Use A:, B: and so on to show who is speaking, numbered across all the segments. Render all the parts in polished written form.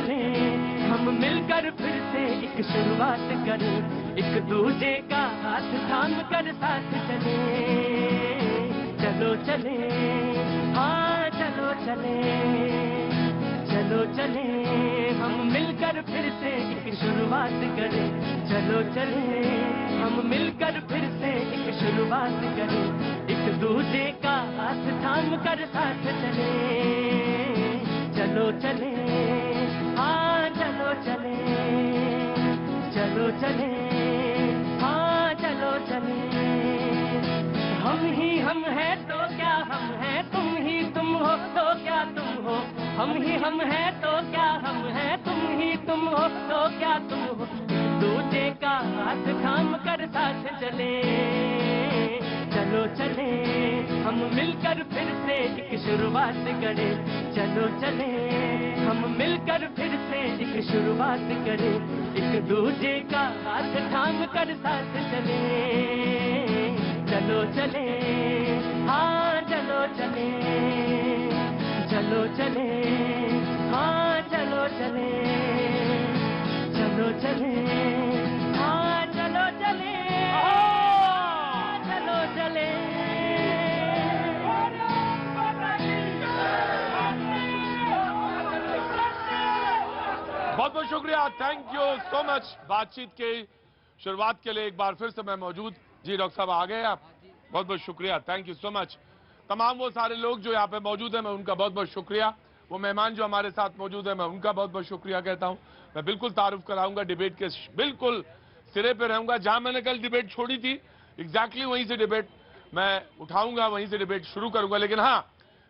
A: चले हम मिलकर फिर से एक शुरुआत करें, एक दूजे का हाथ थाम कर साथ चले। चलो चले, हाँ चलो चले, चलो चले हम मिलकर फिर से एक शुरुआत करें। चलो चले हम मिलकर फिर से एक शुरुआत करें, एक दूजे का हाथ थाम कर साथ चले। चलो चले, हाँ चलो चले, चलो चले, हाँ चलो चले। हम हैं तो क्या हम हैं, तुम ही तुम हो तो क्या तुम हो। हम हैं तो क्या हम हैं, तुम ही तुम हो तो क्या तुम हो। दूजे का हाथ थाम कर साथ चले। चलो चले हम मिलकर फिर से एक शुरुआत करें। चलो चले हम मिलकर फिर से एक शुरुआत करें, एक दूजे का हाथ थाम कर साथ चले। चलो चले, हाँ चलो चले, चलो चले, हाँ चलो चले, चलो चले, हाँ चलो चले, चलो चले।
B: बहुत बहुत शुक्रिया, थैंक यू सो मच। बातचीत के शुरुआत के लिए एक बार फिर से मैं मौजूद। जी डॉक्टर साहब आ गए आप, बहुत बहुत शुक्रिया, थैंक यू सो मच। तमाम वो सारे लोग जो यहाँ पे मौजूद हैं, मैं उनका बहुत बहुत शुक्रिया। वो मेहमान जो हमारे साथ मौजूद है, मैं उनका बहुत बहुत शुक्रिया कहता हूँ। मैं बिल्कुल तारुफ कराऊंगा, डिबेट के बिल्कुल सिरे पे रहूंगा। जहां मैंने कल डिबेट छोड़ी थी एग्जैक्टली वहीं से डिबेट मैं उठाऊंगा, वहीं से डिबेट शुरू करूंगा। लेकिन हाँ,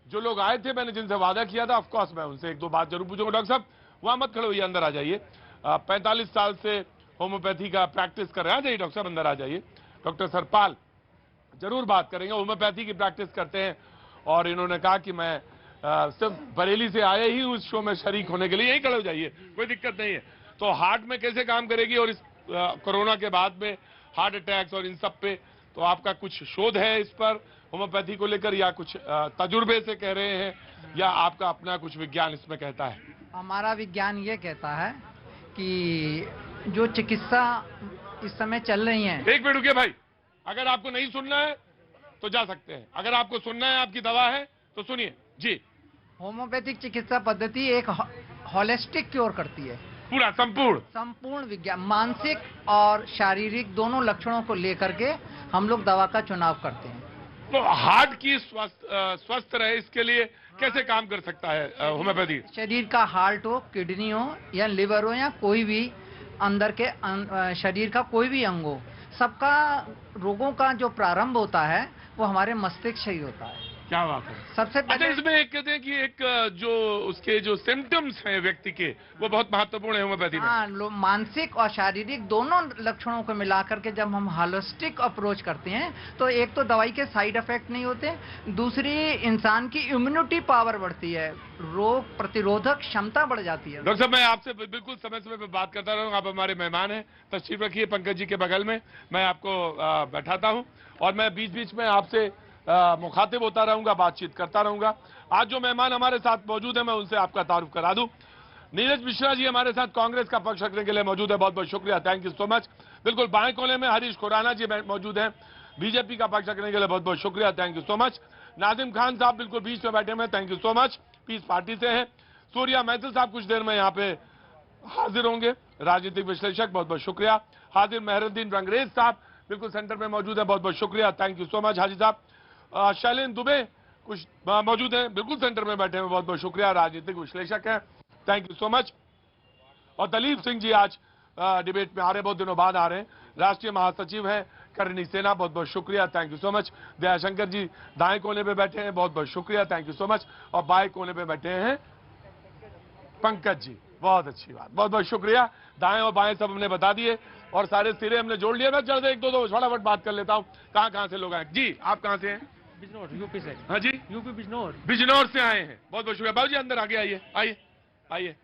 B: जो लोग आए थे मैंने जिनसे वादा किया था, ऑफकोर्स मैं उनसे एक दो बात जरूर पूछूंगा। डॉक्टर साहब वहां मत खड़े होइए, अंदर आ जाइए। 45 साल से होम्योपैथी का प्रैक्टिस कर रहे हैं। आ जाइए डॉक्टर साहब, अंदर आ जाइए। डॉक्टर सरपाल जरूर बात करेंगे, होम्योपैथी की प्रैक्टिस करते हैं। और इन्होंने कहा कि मैं सिर्फ बरेली से आए ही उस शो में शरीक होने के लिए। यही खड़े हो जाइए, कोई दिक्कत नहीं है। तो हार्ट में कैसे काम करेगी और इस कोरोना के बाद में हार्ट अटैक्स और इन सब पे तो आपका कुछ शोध है इस पर होम्योपैथी को लेकर, या कुछ तजुर्बे से कह रहे हैं, या आपका अपना कुछ विज्ञान इसमें कहता है?
C: हमारा विज्ञान ये कहता है कि जो चिकित्सा इस समय चल रही है।
B: एक मिनट रुकिए भाई, अगर आपको नहीं सुनना है तो जा सकते हैं, अगर आपको सुनना है, आपकी दवा है तो सुनिए जी।
C: होम्योपैथिक चिकित्सा पद्धति एक होलिस्टिक क्योर करती है,
B: पूरा
C: संपूर्ण विज्ञान, मानसिक और शारीरिक दोनों लक्षणों को लेकर के हम लोग दवा का चुनाव करते हैं।
B: तो हार्ट की स्वस्थ रहे इसके लिए कैसे काम कर सकता है होम्योपैथी?
C: शरीर का हार्ट हो, किडनी हो या लिवर हो या कोई भी अंदर के शरीर का कोई भी अंग हो, सबका रोगों का जो प्रारंभ होता है वो हमारे मस्तिष्क से ही होता है।
B: क्या बात है।
C: सबसे पहले
B: इसमें एक कहते हैं कि एक जो उसके जो सिम्टम्स हैं व्यक्ति के, वो बहुत महत्वपूर्ण है होम्योपैथी में।
C: हाँ, मानसिक और शारीरिक दोनों लक्षणों को मिलाकर के जब हम होलिस्टिक अप्रोच करते हैं तो एक तो दवाई के साइड इफेक्ट नहीं होते, दूसरी इंसान की इम्यूनिटी पावर बढ़ती है, रोग प्रतिरोधक क्षमता बढ़ जाती है।
B: डॉक्टर साहब मैं आपसे बिल्कुल समय समय पर बात करता रहूंगा। आप हमारे मेहमान हैं, तशरीफ रखिए पंकज जी के बगल में, मैं आपको बैठाता हूँ और मैं बीच बीच में आपसे मुखातिब होता रहूंगा, बातचीत करता रहूंगा। आज जो मेहमान हमारे साथ मौजूद है मैं उनसे आपका तारुफ करा दूं। नीरज मिश्रा जी हमारे साथ कांग्रेस का पक्ष रखने के लिए मौजूद है, बहुत बहुत शुक्रिया, थैंक यू सो मच। बिल्कुल बाएं कोने में हरीश खुराना जी मौजूद हैं, बीजेपी का पक्ष रखने के लिए बहुत बहुत शुक्रिया, thank you so much. Nazim Khan sahab बिल्कुल बीच में बैठे हुए, thank you so much, Peace Party से हैं। सूर्या महतल साहब कुछ देर में यहाँ पे हाजिर होंगे, राजनीतिक विश्लेषक, बहुत बहुत शुक्रिया। हाजिर मेहरुद्दीन रंगरेज साहब बिल्कुल सेंटर में मौजूद है, बहुत बहुत शुक्रिया, थैंक यू सो मच। हाजी साहब शैलेंद्र दुबे कुछ मौजूद हैं, बिल्कुल सेंटर में बैठे हैं, बहुत बहुत शुक्रिया, राजनीतिक विश्लेषक हैं, थैंक यू सो मच। और दलीप सिंह जी आज डिबेट में आ रहे हैं, बहुत दिनों बाद आ रहे हैं, राष्ट्रीय महासचिव हैं करणी सेना, बहुत बहुत शुक्रिया, thank you so much. Dayashankar ji दाएं कोने पे बैठे हैं, बहुत बहुत शुक्रिया, थैंक यू सो मच। और बाएं कोने पे बैठे हैं पंकज जी, बहुत अच्छी बात, बहुत बहुत शुक्रिया। दाएं और बाएं सब हमने बता दिए और सारे सिरे हमने जोड़ लिए। मैं जल्द एक दो फटाफट बात कर लेता हूँ, कहाँ से लोग आए जी? आप कहाँ से हैं?
D: बिजनौर, यूपी से।
B: हाँ जी,
D: यूपी बिजनौर।
B: बिजनौर से आए हैं, बहुत बहुत शुक्रिया। बाबू जी अंदर आगे आइए, आइए आइए,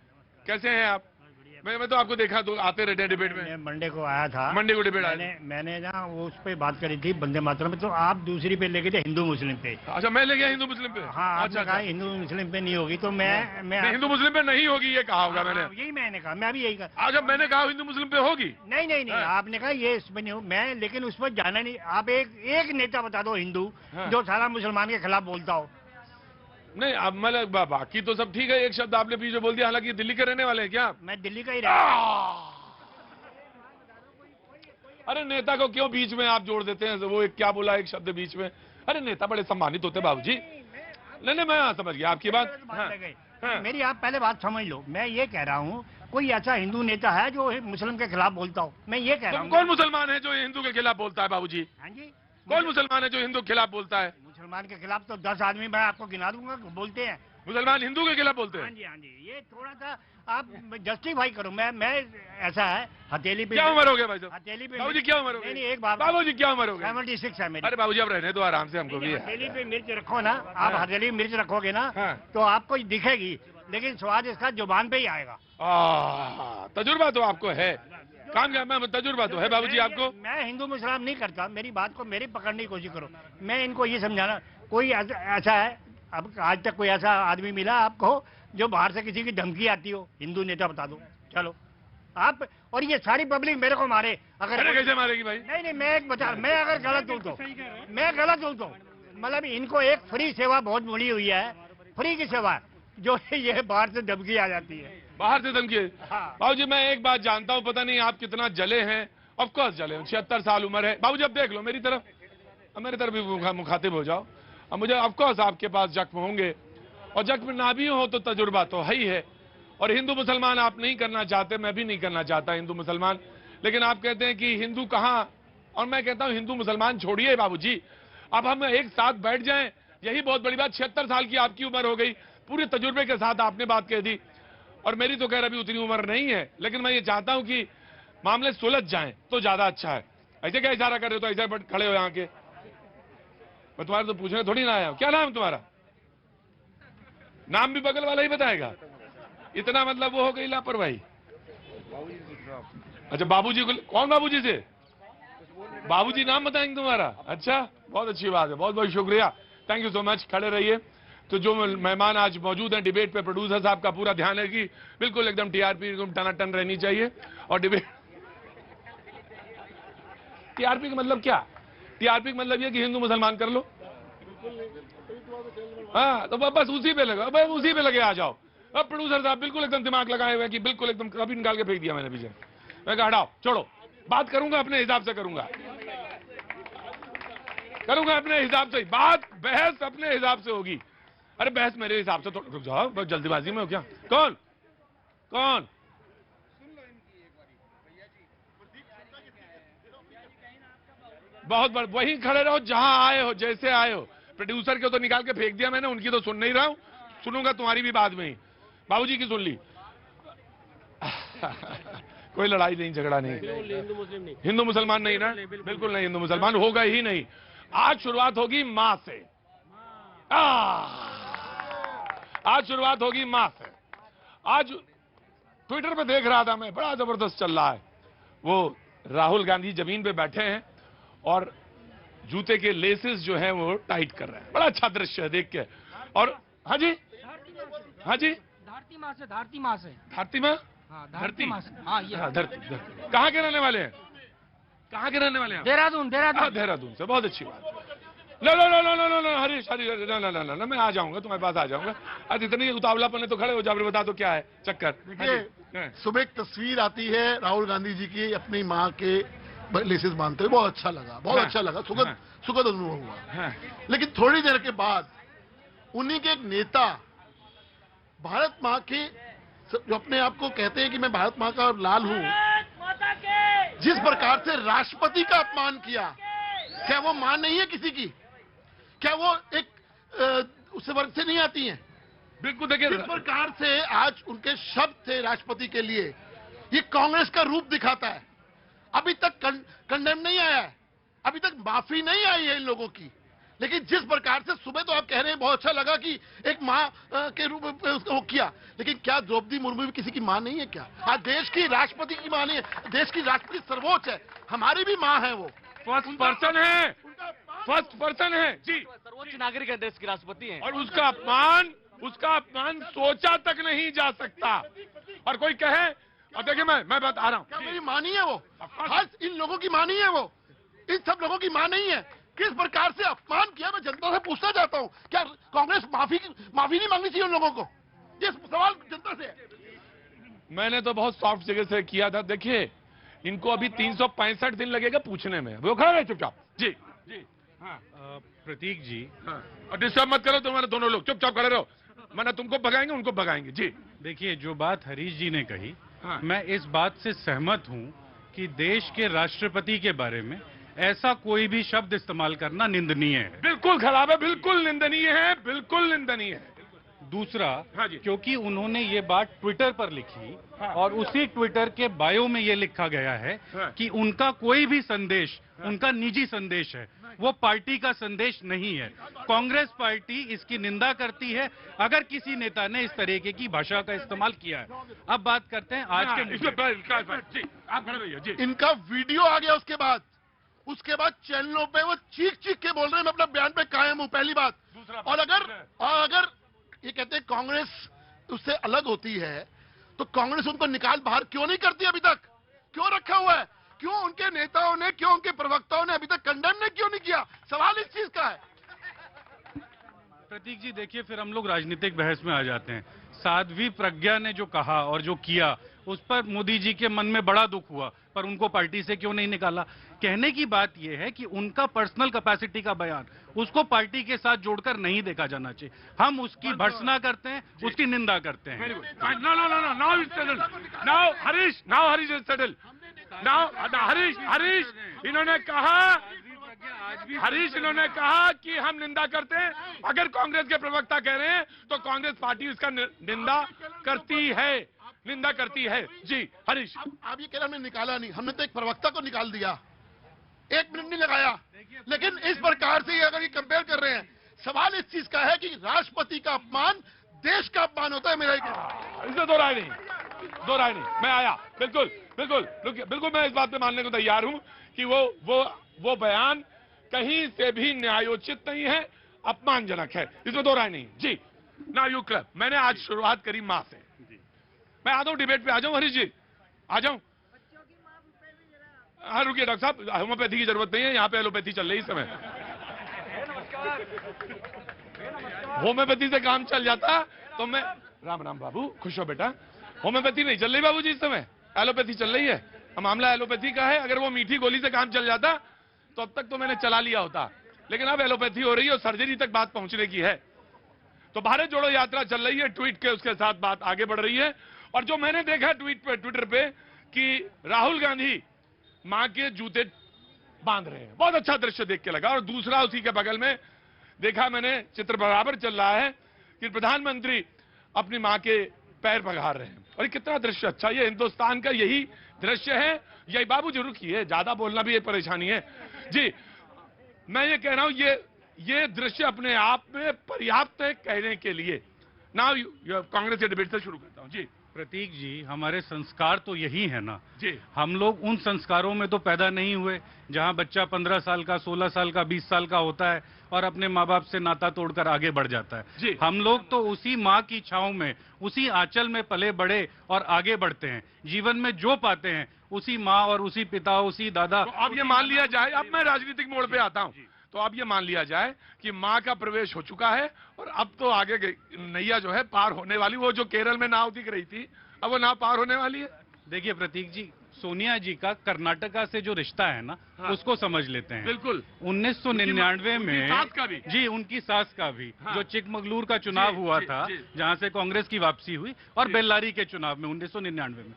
B: कैसे हैं आप?
D: बढ़िया
B: मैं तो आपको देखा तो आते रहते हैं डिबेट में।
D: मैं मंडे को आया था,
B: मंडे को डिबेट आया।
D: मैंने ना वो उस पे बात करी थी वंदे मातरम में, तो आप दूसरी पे लेके थे हिंदू मुस्लिम पे।
B: अच्छा, मैं ले गया हिंदू मुस्लिम पे।
D: हाँ,
B: अच्छा,
D: कहा हिंदू मुस्लिम पे नहीं होगी, तो मैं
B: हिंदू मुस्लिम पे नहीं होगी ये कहा होगा मैंने।
D: यही मैंने कहा, मैं भी यही कहा।
B: अच्छा, मैंने कहा हिंदू मुस्लिम पे होगी।
D: नहीं, आपने कहा ये इसमें नहीं हो, मैं लेकिन उस पर जाना नहीं। आप एक नेता बता दो हिंदू जो सारा मुसलमान के खिलाफ बोलता हो।
B: नहीं, अब मतलब बाकी तो सब ठीक है, एक शब्द आपने बीच में बोल दिया, हालांकि दिल्ली के रहने वाले हैं क्या?
D: मैं दिल्ली का ही रहता।
B: अरे नेता को क्यों बीच में आप जोड़ देते हैं? वो एक क्या बोला एक शब्द बीच में? अरे नेता बड़े सम्मानित होते बाबूजी। नहीं, मैं समझ गया आपकी बात।
D: मेरी आप पहले बात समझ लो। मैं ये कह रहा हूँ, कोई ऐसा हिंदू नेता है जो मुस्लिम के खिलाफ बोलता हो? मैं ये कह रहा हूँ।
B: कौन मुसलमान है जो हिंदू के खिलाफ बोलता है बाबूजी?
D: हाँ जी,
B: कौन मुसलमान है जो हिंदू के खिलाफ बोलता है?
D: मुसलमान के खिलाफ तो 10 आदमी मैं आपको गिना दूंगा बोलते हैं।
B: मुसलमान हिंदू के खिलाफ बोलते हैं?
D: हाँ जी, ये थोड़ा सा आप जस्टिफाई करो। मैं ऐसा है, हथेली पे
B: क्या उम्र हो गया भाई साहब?
D: हथेली पे
B: बाबूजी क्या उम्र हो गई?
D: नहीं, एक बात
B: बाबूजी क्या उम्र हो गई?
D: 76 है मेरी।
B: अरे बाबूजी अब रहने दो आराम से, हमको भी है।
D: हथेली पे मिर्च रखो ना आप, हथेली में मिर्च रखोगे ना तो आपको दिखेगी, लेकिन स्वाद इसका जुबान पे ही आएगा।
B: तजुर्बा तो आपको है, काम क्या? मैं तजुर्बा तो है बाबूजी आपको।
D: मैं हिंदू मुसलमान नहीं करता, मेरी बात को मेरी पकड़ने की कोशिश करो। मैं इनको ये समझाना, कोई ऐसा है अब आज तक कोई ऐसा आदमी मिला आपको जो बाहर से किसी की धमकी आती हो? हिंदू नेता बता दो चलो आप। और ये सारी पब्लिक मेरे को मारे, अगर
B: कैसे मारेगी भाई?
D: नहीं, मैं एक बता, मैं अगर गलत हूँ तो मतलब इनको एक फ्री सेवा बहुत मिली हुई है, फ्री की सेवा, जो ये बाहर से धमकी आ जाती है।
B: बाहर से धमकी?
D: हाँ।
B: बाबूजी मैं एक बात जानता हूँ, पता नहीं आप कितना जले हैं। ऑफकोर्स जले, 76 साल उम्र है बाबूजी। अब देख लो मेरी तरफ, मेरी तरफ भी मुखातिब हो जाओ। अब मुझे ऑफकोर्स आपके पास जख्म होंगे, और जख्म ना भी हो तो तजुर्बा तो है ही है। और हिंदू मुसलमान आप नहीं करना चाहते, मैं भी नहीं करना चाहता हिंदू मुसलमान, लेकिन आप कहते हैं कि हिंदू कहाँ, और मैं कहता हूँ हिंदू मुसलमान छोड़िए बाबूजी, अब हम एक साथ बैठ जाएं, यही बहुत बड़ी बात। 76 साल की आपकी उम्र हो गई, पूरे तजुर्बे के साथ आपने बात कह दी, और मेरी तो खैर अभी उतनी उम्र नहीं है, लेकिन मैं ये चाहता हूं कि मामले सुलझ जाएं तो ज्यादा अच्छा है। ऐसे क्या इशारा कर रहे हो? तो ऐसे बट खड़े हो यहाँ के, मैं तुम्हारे तो पूछने थोड़ी ना आया हूं। क्या नाम तुम्हारा? नाम भी बगल वाला ही बताएगा? इतना मतलब वो हो गई लापरवाही। अच्छा बाबूजी को, कौन बाबूजी से? बाबूजी नाम बताएंगे तुम्हारा? अच्छा, बहुत अच्छी बात है, बहुत बहुत शुक्रिया, थैंक यू सो मच। खड़े रहिए। तो जो मेहमान आज मौजूद हैं डिबेट पे, प्रोड्यूसर साहब का पूरा ध्यान है कि बिल्कुल एकदम टीआरपी एकदम टनाटन रहनी चाहिए। और डिबेट टीआरपी का मतलब क्या? टीआरपी का मतलब ये कि हिंदू मुसलमान कर लो। हाँ, तो बस उसी पे लगा, बस उसी पे लगे आ जाओ। अब प्रोड्यूसर साहब बिल्कुल एकदम दिमाग लगाए हुए कि बिल्कुल एकदम कभी निकाल के फेंक दिया मैंने पीछे। मैं कहा हटाओ, छोड़ो, बात करूंगा अपने हिसाब से, करूंगा अपने हिसाब से बात, बहस अपने हिसाब से होगी। अरे बहस मेरे हिसाब से तो रुक जाओ, बस जल्दीबाजी में हो क्या? कौन बहुत बड़, वहीं खड़े रहो जहां आए हो, जैसे आए हो। प्रोड्यूसर के तो निकाल के फेंक दिया मैंने, उनकी तो सुन नहीं रहा हूं, सुनूंगा तुम्हारी भी बाद में ही। बाबूजी की सुन ली। कोई लड़ाई नहीं, झगड़ा नहीं, हिंदू मुसलमान नहीं ना, बिल्कुल नहीं, हिंदू मुसलमान होगा ही नहीं। आज शुरुआत होगी मां से, आज शुरुआत होगी मां से। आज ट्विटर पे देख रहा था मैं, बड़ा जबरदस्त चल रहा है, वो राहुल गांधी जमीन पे बैठे हैं और जूते के लेसेस जो हैं वो टाइट कर रहे हैं। बड़ा अच्छा दृश्य है देख के। और हाँ जी,
E: धरती माँ से
B: धरती माँ,
E: धरती माँ से, हाँ ये
B: धरती। कहाँ के रहने वाले हैं? देहरादून से, बहुत अच्छी बात। लो हरीश ना, मैं आ जाऊंगा, तुम्हारे पास आ जाऊंगा। आज इतनी उतावलापन है तो खड़े हो जाओ, बता दो क्या है चक्कर।
F: देखिए, सुबह एक तस्वीर आती है राहुल गांधी जी की अपनी माँ के लेसेस बांधते हुए, बहुत अच्छा लगा, बहुत अच्छा लगा, सुखद अनुभव हुआ। लेकिन थोड़ी देर के बाद उन्हीं के एक नेता भारत माँ के, जो अपने आप को कहते हैं कि मैं भारत माँ का लाल हूँ, जिस प्रकार से राष्ट्रपति का अपमान किया, क्या वो मां नहीं है किसी की? क्या वो एक उस वर्ग से नहीं आती हैं?
B: बिल्कुल। देखिए
F: जिस प्रकार से आज उनके शब्द थे राष्ट्रपति के लिए, ये कांग्रेस का रूप दिखाता है। अभी तक कंडेम नहीं आया है, अभी तक माफी नहीं आई है इन लोगों की, लेकिन जिस प्रकार से सुबह तो आप कह रहे हैं बहुत अच्छा लगा कि एक माँ के रूप में उसको किया, लेकिन क्या द्रौपदी मुर्मू भी किसी की माँ नहीं है क्या? आज देश की राष्ट्रपति की माँ नहीं है, देश की राष्ट्रपति सर्वोच्च है, हमारी भी माँ है, वो
B: फर्स्ट पर्सन है, फर्स्ट पर्सन है जी,
A: सर्वोच्च नागरिक है, देश की राष्ट्रपति हैं।
B: और उसका अपमान सोचा तक नहीं जा सकता। और कोई कहे, और देखिए मैं बता रहा हूँ,
F: क्या मेरी माँ नहीं है वो? आज इन लोगों की माँ नहीं है वो, इन सब लोगों की माँ नहीं है। किस प्रकार से अपमान किया, मैं जनता से पूछना चाहता हूँ, क्या कांग्रेस माफी नहीं मांगनी चाहिए उन लोगों को? ये सवाल जनता से है।
B: मैंने तो बहुत सॉफ्ट जगह से किया था। देखिए, इनको अभी 365 दिन लगेगा पूछने में, वो खड़ा रहे चुपचाप। जी जी हाँ
G: प्रतीक जी,
B: हाँ, और डिस्टर्ब मत करो, तुम्हारे दोनों लोग चुपचाप खड़े रहो, वरना तुमको भगाएंगे, उनको भगाएंगे। जी
G: देखिए जो बात हरीश जी ने कही,
B: हाँ।
G: मैं इस बात से सहमत हूं कि देश के राष्ट्रपति के बारे में ऐसा कोई भी शब्द इस्तेमाल करना निंदनीय है।
B: बिल्कुल खराब है, बिल्कुल निंदनीय है, बिल्कुल निंदनीय है।
G: दूसरा,
B: हाँ जी।
G: क्योंकि उन्होंने ये बात ट्विटर पर लिखी
B: हाँ।
G: और उसी ट्विटर के बायो में ये लिखा गया है
B: हाँ।
G: कि उनका कोई भी संदेश उनका निजी संदेश है, वो पार्टी का संदेश नहीं है। कांग्रेस पार्टी इसकी निंदा करती है अगर किसी नेता ने इस तरीके की भाषा का इस्तेमाल किया है। अब बात करते हैं आज के मुद्दे पर।
B: जी आप खड़े रहिए। जी
F: इनका वीडियो आ गया, उसके बाद चैनलों पे वो चीख के बोल रहे हैं, मैं अपना बयान पे कायम हूं, पहली बात। और अगर ये कहते हैं कांग्रेस उससे अलग होती है, तो कांग्रेस उनको निकाल बाहर क्यों नहीं करती अभी तक? क्यों रखा हुआ है? क्यों उनके नेताओं ने, क्यों उनके प्रवक्ताओं ने अभी तक कंडेम ने क्यों नहीं किया? सवाल इस चीज का है।
G: प्रतीक जी देखिए, फिर हम लोग राजनीतिक बहस में आ जाते हैं। साध्वी प्रज्ञा ने जो कहा और जो किया, उस पर मोदी जी के मन में बड़ा दुख हुआ, पर उनको पार्टी से क्यों नहीं निकाला? कहने की बात यह है कि उनका पर्सनल कैपेसिटी का बयान, उसको पार्टी के साथ जोड़कर नहीं देखा जाना चाहिए। हम उसकी भर्त्सना करते हैं, उसकी निंदा करते हैं।
B: हरीश इन्होंने कहा कि हम निंदा करते हैं। अगर कांग्रेस के प्रवक्ता कह रहे हैं तो कांग्रेस पार्टी इसका निंदा करती है। जी हरीश,
F: आप ये कह रहे हमने निकाला नहीं, हमने तो एक प्रवक्ता को निकाल दिया, 1 मिनट नहीं लगाया। लेकिन इस प्रकार से अगर ये कंपेयर कर रहे हैं, सवाल इस चीज का है कि राष्ट्रपति का अपमान देश का अपमान होता है। मेरा
B: इसमें दो राय नहीं, मैं आया। बिल्कुल मैं इस बात पे मानने को तैयार हूं कि वो बयान कहीं से भी न्यायोचित नहीं है, अपमानजनक है, इसमें दो राय नहीं। जी नाउ यू क्लब, मैंने आज शुरुआत करी मां से। मैं आता हूं डिबेट पे, आ जाऊं हरीश जी, आ जाऊं। हाँ रुकिए डॉक्टर साहब, होम्योपैथी की जरूरत नहीं है, यहाँ पे एलोपैथी चल रही है इस समय। होम्योपैथी से काम चल जाता तो मैं, राम बाबू, खुश हो बेटा। होम्योपैथी नहीं चल रही बाबू जी इस समय, एलोपैथी चल रही है। मामला एलोपैथी का है। अगर वो मीठी गोली से काम चल जाता तो अब तक तो मैंने चला लिया होता, लेकिन अब एलोपैथी हो रही है और सर्जरी तक बात पहुंचने की है। तो भारत जोड़ो यात्रा चल रही है, ट्वीट के उसके साथ बात आगे बढ़ रही है। और जो मैंने देखा ट्विटर पे कि राहुल गांधी मां के जूते बांध रहे हैं, बहुत अच्छा दृश्य देख के लगा। और दूसरा उसी के बगल में देखा मैंने, चित्र बराबर चल रहा है कि प्रधानमंत्री अपनी मां के पैर पगार रहे हैं। और कितना दृश्य अच्छा, ये हिंदुस्तान का यही दृश्य है। यही बाबू जरूर किए, ज्यादा बोलना भी एक परेशानी है। जी मैं ये कह रहा हूं, ये दृश्य अपने आप में पर्याप्त है कहने के लिए। नाउ कांग्रेस के डिबेट से शुरू करता हूं। जी
G: प्रतीक जी, हमारे संस्कार तो यही है ना
B: जी।
G: हम लोग उन संस्कारों में तो पैदा नहीं हुए जहां बच्चा 15 साल का, 16 साल का, 20 साल का होता है और अपने माँ बाप से नाता तोड़कर आगे बढ़ जाता है।
B: जी।
G: हम लोग तो उसी माँ की छांव में, उसी आंचल में पले बड़े और आगे बढ़ते हैं। जीवन में जो पाते हैं उसी माँ और उसी पिता, उसी दादा।
B: तो अब ये मान लिया जाए, अब मैं राजनीतिक मोड़ पे आता हूं, तो अब ये मान लिया जाए कि मां का प्रवेश हो चुका है और अब तो आगे नैया जो है पार होने वाली। वो जो केरल में नाव दिख रही थी, अब वो नाव पार होने वाली है।
G: देखिए प्रतीक जी, सोनिया जी का कर्नाटका से जो रिश्ता है ना,
B: हाँ।
G: उसको समझ लेते हैं।
B: बिल्कुल
G: 1999 में
B: उनकी सास का भी।
G: जी, उनकी सास का भी।
B: हाँ।
G: जो चिकमगलूर का चुनाव हुआ था, जहां से कांग्रेस की वापसी हुई, और बेल्लारी के चुनाव में 1999 में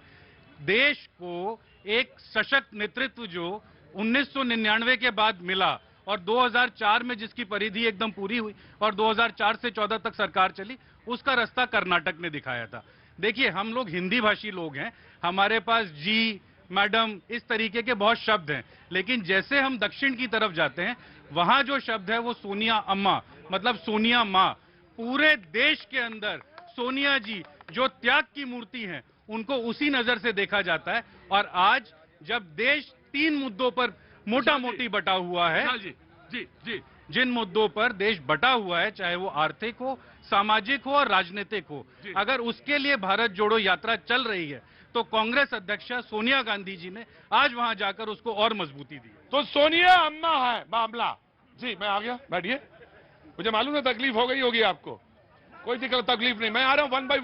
G: देश को एक सशक्त नेतृत्व जो 1999 के बाद मिला और 2004 में जिसकी परिधि एकदम पूरी हुई और 2004 से 14 तक सरकार चली, उसका रास्ता कर्नाटक ने दिखाया था। देखिए, हम लोग हिंदी भाषी लोग हैं, हमारे पास जी, मैडम, इस तरीके के बहुत शब्द हैं, लेकिन जैसे हम दक्षिण की तरफ जाते हैं वहां जो शब्द है वो सोनिया अम्मा, मतलब सोनिया माँ। पूरे देश के अंदर सोनिया जी जो त्याग की मूर्ति हैं, उनको उसी नजर से देखा जाता है। और आज जब देश 3 मुद्दों पर मोटा मोटी बटा हुआ है,
B: जी जी जी,
G: जिन मुद्दों पर देश बटा हुआ है, चाहे वो आर्थिक हो, सामाजिक हो और राजनीतिक हो, अगर उसके लिए भारत जोड़ो यात्रा चल रही है तो कांग्रेस अध्यक्षा सोनिया गांधी जी ने आज वहां जाकर उसको और मजबूती दी।
B: तो सोनिया अम्मा है मामला। जी, मैं आ गया, बैठिए। मुझे मालूम है तकलीफ हो गई होगी आपको, कोई दिक्कत तकलीफ नहीं, मैं आ रहा हूं 1 बाय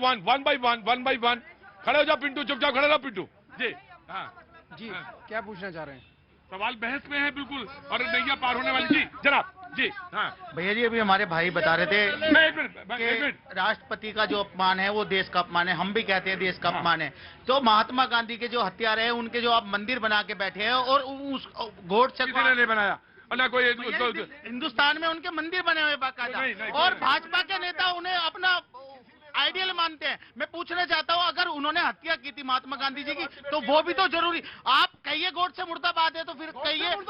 B: 1। खड़े हो जाओ पिंटू, चुपचाप खड़े रहो पिंटू जी। हाँ
H: जी, क्या पूछना चाह रहे हैं?
B: सवाल बहस में है बिल्कुल, और नैया पार होने वाली। जी जनाब जी। हाँ
I: भैया जी, अभी हमारे भाई बता रहे थे
B: मैं एक मिनट।
I: कि राष्ट्रपति का जो अपमान है वो देश का अपमान है, हम भी कहते हैं देश का अपमान है। तो महात्मा गांधी के जो हत्यारे हैं उनके जो आप मंदिर बना के बैठे हैं और उस गोडसे
B: किसी ने नहीं बनाया, और ना कोई
I: हिंदुस्तान में उनके मंदिर बने हुए बाकायदा, और भाजपा के नेता उन्हें अपना आइडियल मानते हैं। मैं पूछना चाहता हूं, अगर उन्होंने हत्या की थी महात्मा गांधी जी की, तो वो भी तो जरूरी। आप कहिए गोड से मुर्दाबाद है, तो फिर कहिए
F: गोड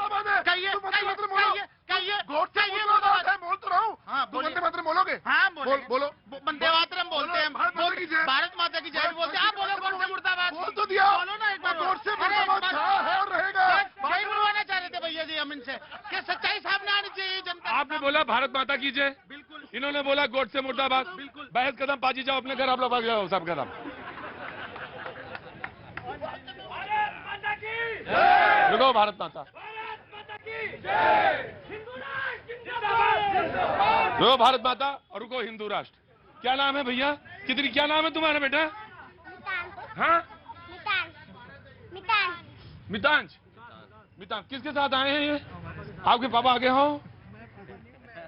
F: से मुर्दाबाद है, बोल तो रहा हूँ।
I: हाँ,
F: वंदे मातरम बोलोगे?
I: हाँ,
F: बोलो।
I: वंदे मातरम बोलते हैं, भारत माता की जय बोलते हैं। आप बोलो गोड से मुर्दाबाद।
F: बोल तो दिया,
I: बोलो ना एक बार।
F: गोड से मुर्दाबाद है और रहेगा।
I: भाई बुलवाना चाह रहे थे भैया जी हम इनसे कि सच्चाई सामने आनी चाहिए जनता।
B: आपने बोला भारत माता की जय,
I: बिल्कुल,
B: इन्होंने बोला गोड से मुर्दाबाद।
I: बिल्कुल।
B: बहस कदम पाजी जाओ अपने घर, आप लोग भाग जाओ सब कदम। रुको, भारत माता, रुको भारत माता और रुको हिंदू राष्ट्र। क्या नाम है भैया? क्या नाम है तुम्हारा बेटा? हाँ, मितांश। किसके साथ आए हैं ये? आपके पापा आगे हो?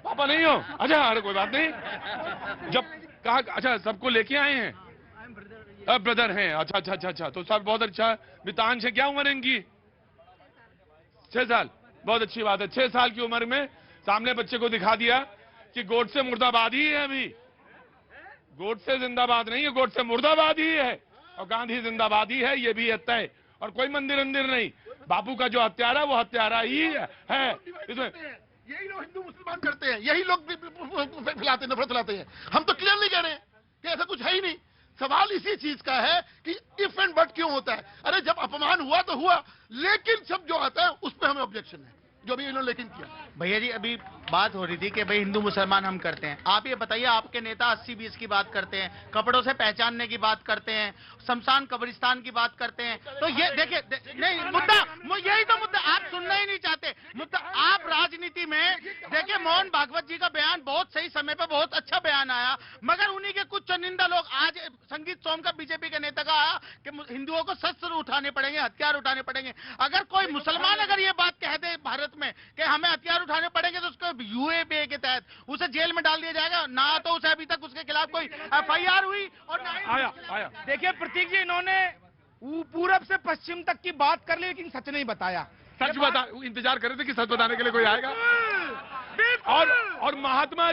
B: पापा नहीं हो? अच्छा, अरे कोई बात नहीं। जब कहा, अच्छा सबको लेके आए हैं, अब ब्रदर हैं। अच्छा, तो सब बहुत अच्छा। मितांश है, क्या उम्र है इनकी? 6 साल, बहुत अच्छी बात है। 6 साल की उम्र में सामने बच्चे को दिखा दिया कि गोड से मुर्दाबाद ही है। अभी गोड से जिंदाबाद नहीं है, गोड से मुर्दाबाद ही है, और गांधी जिंदाबाद ही है, ये भी है तय। और कोई मंदिर नहीं, बापू का जो हत्यारा वो हत्यारा ही है। इसमें
F: यही लोग हिंदू मुसलमान करते हैं, यही लोग फैलाते, नफरत फैलाते हैं। हम तो क्लियरली कह रहे हैं कि ऐसा कुछ है ही नहीं। सवाल इसी चीज का है कि इफ एंड बट क्यों होता है। अरे जब अपमान हुआ तो हुआ, लेकिन सब जो आता है उस पर हमें ऑब्जेक्शन है, जो अभी इन्होंने लेकिन किया।
I: भैया जी, अभी बात हो रही थी कि भाई हिंदू मुसलमान हम करते हैं। आप ये बताइए, आपके नेता 80-20 की बात करते हैं, कपड़ों से पहचानने की बात करते हैं, शमशान कब्रिस्तान की बात करते हैं। तो ये देखिए, नहीं मुद्दा, यही तो मुद्दा आप सुनना ही नहीं चाहते। मुद्दा आप राजनीति में देखिए, मोहन भागवत जी का बयान बहुत सही समय पर बहुत अच्छा बयान आया, मगर उन्हीं के कुछ चुनिंदा लोग, आज संगीत सोम का बीजेपी के नेता का आया कि हिंदुओं को शस्त्र उठाने पड़ेंगे, हथियार उठाने पड़ेंगे। अगर कोई मुसलमान अगर ये बात कह दे भारत में कि हमें हथियार उठाने पड़ेंगे, तो उसको यूएपीए के तहत उसे जेल में डाल दिया जाएगा। ना तो उसे अभी तक उसके खिलाफ कोई एफआईआर हुई और ना
B: आया।
H: देखिए प्रतीक जी, इन्होंने पूरब से पश्चिम तक की बात कर ली, लेकिन सच नहीं बताया।
B: सच बता, इंतजार कर रहे थे कि सच बताने के लिए कोई आएगा। और महात्मा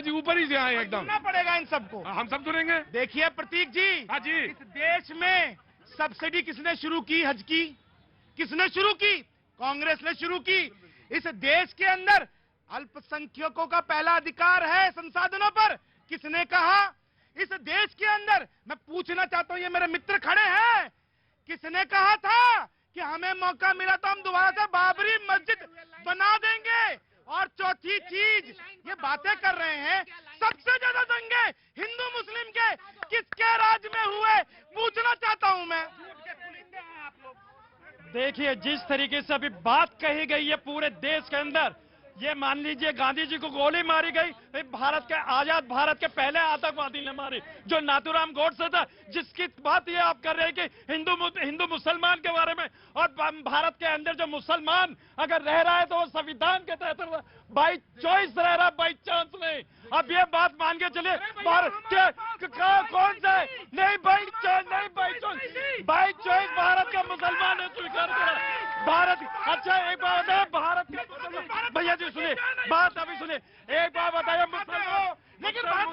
B: जी ऊपर ही से आए एकदम।
H: सुनना पड़ेगा इन सबको।
B: हम सब सुनेंगे।
H: देखिए प्रतीक जी,
B: हाँ जी,
H: इस देश में सब्सिडी किसने शुरू की? हज की किसने शुरू की? कांग्रेस ने शुरू की। इस देश के अंदर अल्पसंख्यकों का पहला अधिकार है संसाधनों पर, किसने कहा? इस देश के अंदर, मैं पूछना चाहता हूं, ये मेरे मित्र खड़े हैं, किसने कहा था कि हमें मौका मिला तो हम दोबारा से बाबरी मस्जिद बना देंगे? और चौथी चीज, ये बातें कर रहे हैं, सबसे ज्यादा दंगे हिंदू मुस्लिम के किसके राज में हुए, पूछना चाहता हूं मैं।
A: देखिए, जिस तरीके से अभी बात कही गई है पूरे देश के अंदर, ये मान लीजिए गांधी जी को गोली मारी गई, भारत के आजाद भारत के पहले आतंकवादी ने मारी, जो नाथूराम गोडसे था, जिसकी बात ये आप कर रहे हैं कि हिंदू मुसलमान के बारे में। और भारत के अंदर जो मुसलमान अगर रह रहा है तो वो संविधान के तहत बाई चॉइस रह रहा है, बाई चांस नहीं। अब ये बात मान के चलिए, भारत के कौन सा है? नहीं बाई चॉइस भारत का मुसलमान ने स्वीकार करा। भारत, अच्छा एक बात बताया, भारत के भैया जी सुनिए, बात अभी सुनिए, एक बात बताइए, मुसलमान,
H: लेकिन बात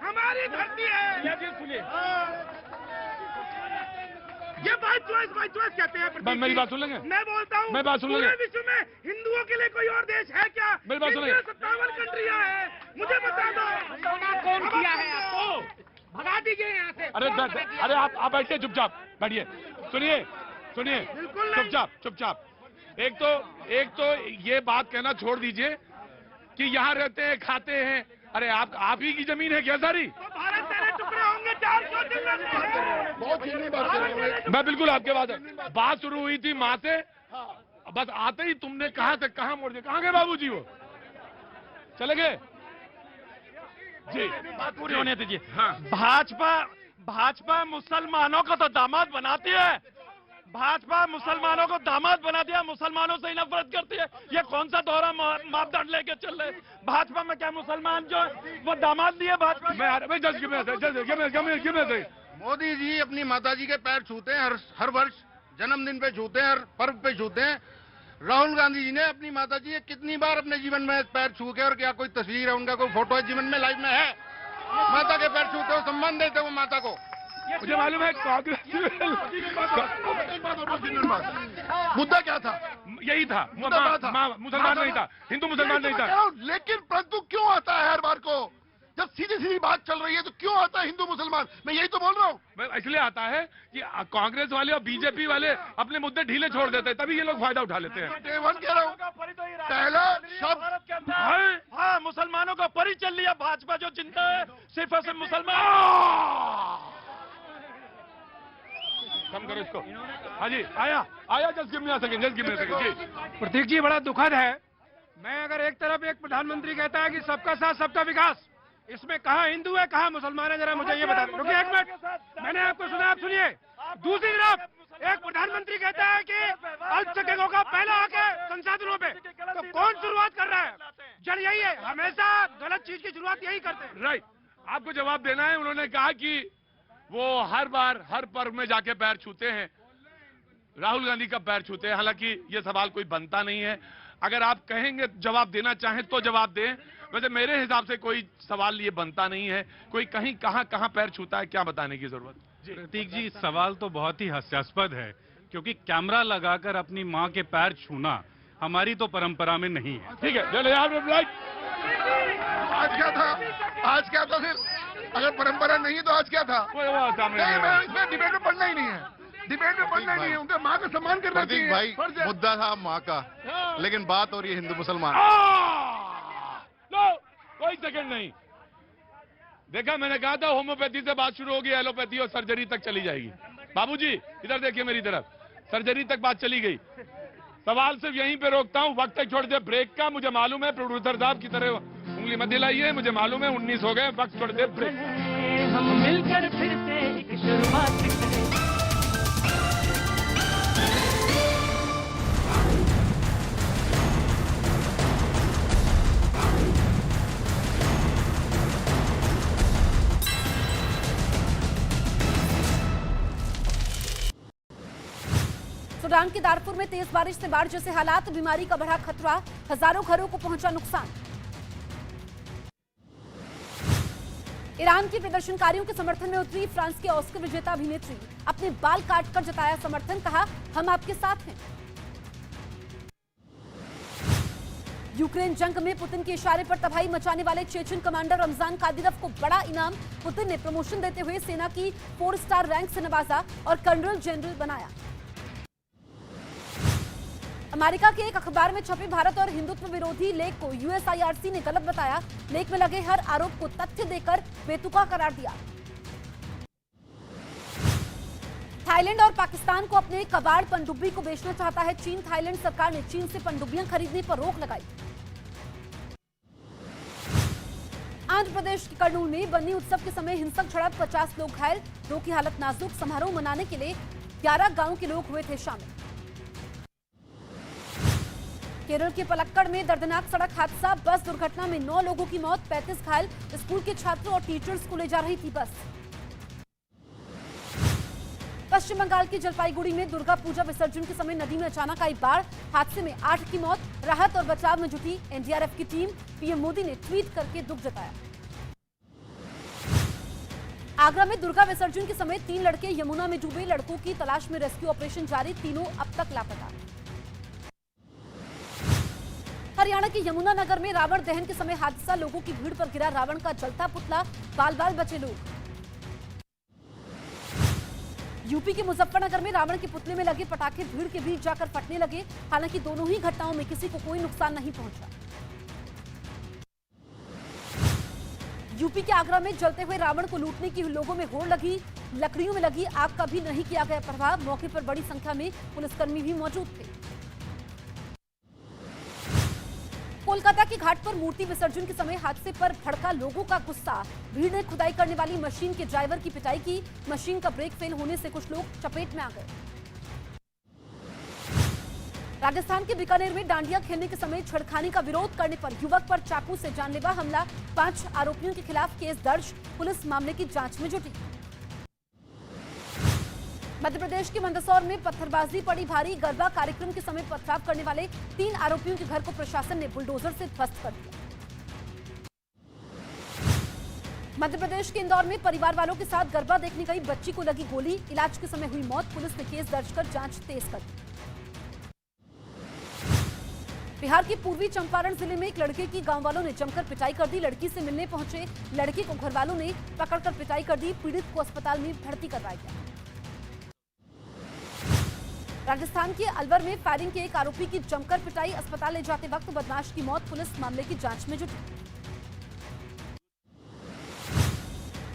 A: हमारी धरती है।
H: भैया जी सुनिए, ये बाई चॉइस कहते हैं प्रतीक
B: मेरी
H: जी।
B: बात सुन लेंगे?
H: मैं बोलता हूँ
B: मैं बात सुन लेंगे?
H: पूरे विश्व में हिंदुओं के लिए कोई और देश है क्या?
B: मेरी बात सुनिए।
H: 57 कंट्रियां हैं, मुझे बता दो। कौन किया है आपको? भगा दीजिए यहाँ से।
B: अरे आप बैठिए चुपचाप, बैठिए, सुनिए
H: बिल्कुल नहीं।
B: चुपचाप। एक तो ये बात कहना छोड़ दीजिए कि यहाँ रहते हैं, खाते हैं। अरे आप ही की जमीन है क्या सारी?
H: तो भारत तेरे टुकड़े होंगे 400 दिन में।
F: बहुत ही बात कर रहे हैं।
B: मैं बिल्कुल आपके बात शुरू हुई थी माँ से, बस आते ही तुमने कहा था कहाँ मोड़ दिया, कहाँ गए बाबूजी? वो चले गए जी।
G: बात पूरी होने दीजिए।
B: हाँ।
G: भाजपा मुसलमानों को तो दामाद बनाती है, भाजपा मुसलमानों को दामाद बना दिया, मुसलमानों से ही नफरत करती है। ये कौन सा दोहरा मापदंड लेके चल रहे? भाजपा में क्या मुसलमान जो वो दामाद दिए भाजपा में?
H: मोदी जी अपनी माताजी के पैर छूते हैं, हर वर्ष जन्मदिन पे छूते हैं, हर पर्व पे छूते हैं। राहुल गांधी जी ने अपनी माताजी के कितनी बार अपने जीवन में पैर छू के, और क्या कोई तस्वीर है उनका, कोई फोटो है जीवन में, लाइफ में है? माता के पैर छूते हो, सम्मान देते हो माता को।
B: मुझे मालूम है कांग्रेस
F: मुद्दा क्या था?
B: यही था, मुसलमान नहीं था, हिंदू मुसलमान नहीं था।
F: लेकिन परंतु क्यों आता है हर बार को? जब सीधी बात चल रही है तो क्यों आता है हिंदू मुसलमान? मैं यही तो बोल रहा हूँ।
B: इसलिए आता है कि कांग्रेस वाले और बीजेपी वाले अपने मुद्दे ढीले छोड़ देते हैं, तभी ये लोग फायदा उठा लेते हैं।
F: डे वन कह रहा हूँ, पहला शब्द
G: हाँ, मुसलमानों का परिचय लिया भाजपा जो चिंता है सिर्फ और सिर्फ मुसलमान।
B: कम करो इसको। हाँ जी, आया just give me a second जी।
E: प्रतीक जी, बड़ा दुखद है। मैं अगर एक तरफ एक प्रधानमंत्री कहता है कि सबका साथ सबका विकास, इसमें कहाँ हिंदू है कहाँ मुसलमान है, जरा मुझे ये बता दो। रुकिए एक मिनट, मैंने आपको सुना, आप सुनिए। दूसरी तरफ एक प्रधानमंत्री कहता है कि अल्पसंख्यकों का पहला हक है संसाधनों पे, तो कौन शुरुआत कर रहा है? जड़ यही है, हमेशा गलत चीज की शुरुआत यही करते हैं।
B: राइट, आपको जवाब देना है। उन्होंने कहा कि वो हर बार हर पर्व में जाके पैर छूते हैं, राहुल गांधी का पैर छूते हैं। हालांकि ये सवाल कोई बनता नहीं है, अगर आप कहेंगे जवाब देना चाहें तो जवाब दें। वैसे मेरे हिसाब से कोई सवाल ये बनता नहीं है, कोई कहीं कहां पैर छूता है क्या बताने की जरूरत।
G: प्रतीक जी, सवाल तो बहुत ही हास्यास्पद है, क्योंकि कैमरा लगाकर अपनी मां के पैर छूना हमारी तो परंपरा में नहीं है।
B: ठीक है,
F: आज क्या था फिर? अगर परंपरा नहीं है तो आज क्या था? नहीं, मैं इसमें डिबेट में पढ़ना ही नहीं है, डिबेट में पढ़ना ही नहीं है। उनके माँ का सम्मान करना चाहिए।
J: भाई, मुद्दा था माँ का, लेकिन बात हो रही है हिंदू मुसलमान।
B: कोई सेकंड नहीं। देखा, मैंने कहा था होम्योपैथी से बात शुरू होगी, एलोपैथी और सर्जरी तक चली जाएगी। बाबूजी इधर देखिए मेरी तरफ, सर्जरी तक बात चली गई। सवाल सिर्फ यहीं पे रोकता हूँ, वक्त तक छोड़ दे ब्रेक का। मुझे मालूम है प्रोड्यूसर साहब की तरह उंगली मत दिलाइए, मुझे मालूम है 19 हो गए, वक्त छोड़ दे ब्रेक।
A: हम मिलकर फिर से एक शुरुआत करें।
K: सूडान के दारफुर में तेज बारिश से बाढ़ जैसे हालात, बीमारी का बढ़ा खतरा, हजारों घरों को पहुंचा नुकसान। ईरान की प्रदर्शनकारियों के समर्थन में उतरी फ्रांस की ऑस्कर विजेता अभिनेत्री, अपने बाल काटकर जताया समर्थन, कहा हम आपके साथ हैं। यूक्रेन जंग में पुतिन के इशारे पर तबाही मचाने वाले चेचन कमांडर रमजान कादिरोव को बड़ा इनाम, पुतिन ने प्रमोशन देते हुए सेना की 4 स्टार रैंक से नवाजा और कर्नल जनरल बनाया। अमेरिका के एक अखबार में छपे भारत और हिंदुत्व विरोधी लेख को यूएसआईआरसी ने गलत बताया। लेख में लगे हर आरोप को तथ्य देकर बेतुका करार दिया। थाईलैंड और पाकिस्तान को अपने कबाड़ पनडुब्बी को बेचना चाहता है चीन। थाईलैंड सरकार ने चीन से पनडुब्बियां खरीदने पर रोक लगाई। आंध्र प्रदेश के कर्नूल में बन्नी उत्सव के समय हिंसक झड़प, 50 लोग घायल, 2 की हालत नाजुक। समारोह मनाने के लिए 11 गांव के लोग हुए थे शामिल। केरल के पलक्कड़ में दर्दनाक सड़क हादसा, बस दुर्घटना में 9 लोगों की मौत, 35 घायल। स्कूल के छात्रों और टीचर्स को ले जा रही थी बस। पश्चिम बंगाल के जलपाईगुड़ी में दुर्गा पूजा विसर्जन के समय नदी में अचानक आई बाढ़, हादसे में 8 की मौत। राहत और बचाव में जुटी एनडीआरएफ की टीम, पीएम मोदी ने ट्वीट करके दुख जताया। आगरा में दुर्गा विसर्जन के समय 3 लड़के यमुना में डूबे, लड़कों की तलाश में रेस्क्यू ऑपरेशन जारी, तीनों अब तक लापता। हरियाणा के यमुनानगर में रावण दहन के समय हादसा, लोगों की भीड़ पर गिरा रावण का जलता पुतला, बाल बाल बचे लोग। यूपी के मुजफ्फरनगर में रावण के पुतले में लगे पटाखे भीड़ के बीच जाकर फटने लगे, हालांकि दोनों ही घटनाओं में किसी को कोई नुकसान नहीं पहुंचा। यूपी के आगरा में जलते हुए रावण को लूटने की लोगों में होड़ लगी, लकड़ियों में लगी आग का भी नहीं किया गया प्रभाव, मौके पर बड़ी संख्या में पुलिसकर्मी भी मौजूद थे। कोलकाता के घाट पर मूर्ति विसर्जन के समय हादसे पर भड़का लोगों का गुस्सा, भीड़ ने खुदाई करने वाली मशीन के ड्राइवर की पिटाई की, मशीन का ब्रेक फेल होने से कुछ लोग चपेट में आ गए। राजस्थान के बीकानेर में डांडिया खेलने के समय छेड़खानी का विरोध करने पर युवक पर चाकू से जानलेवा हमला, 5 आरोपियों के खिलाफ केस दर्ज, पुलिस मामले की जांच में जुटी। मध्य प्रदेश के मंदसौर में पत्थरबाजी पड़ी भारी, गरबा कार्यक्रम के समय पथराव करने वाले 3 आरोपियों के घर को प्रशासन ने बुलडोजर से ध्वस्त कर दिया। मध्य प्रदेश के इंदौर में परिवार वालों के साथ गरबा देखने गई बच्ची को लगी गोली, इलाज के समय हुई मौत, पुलिस ने केस दर्ज कर जांच तेज कर दी। बिहार के पूर्वी चंपारण जिले में एक लड़के की गांव वालों ने जमकर पिटाई कर दी, लड़की से मिलने पहुंचे लड़के को घर वालों ने पकड़कर पिटाई कर दी, पीड़ित को अस्पताल में भर्ती करवाया गया। राजस्थान के अलवर में फायरिंग के एक आरोपी की जमकर पिटाई, अस्पताल ले जाते वक्त बदमाश की मौत, पुलिस मामले की जांच में जुटी।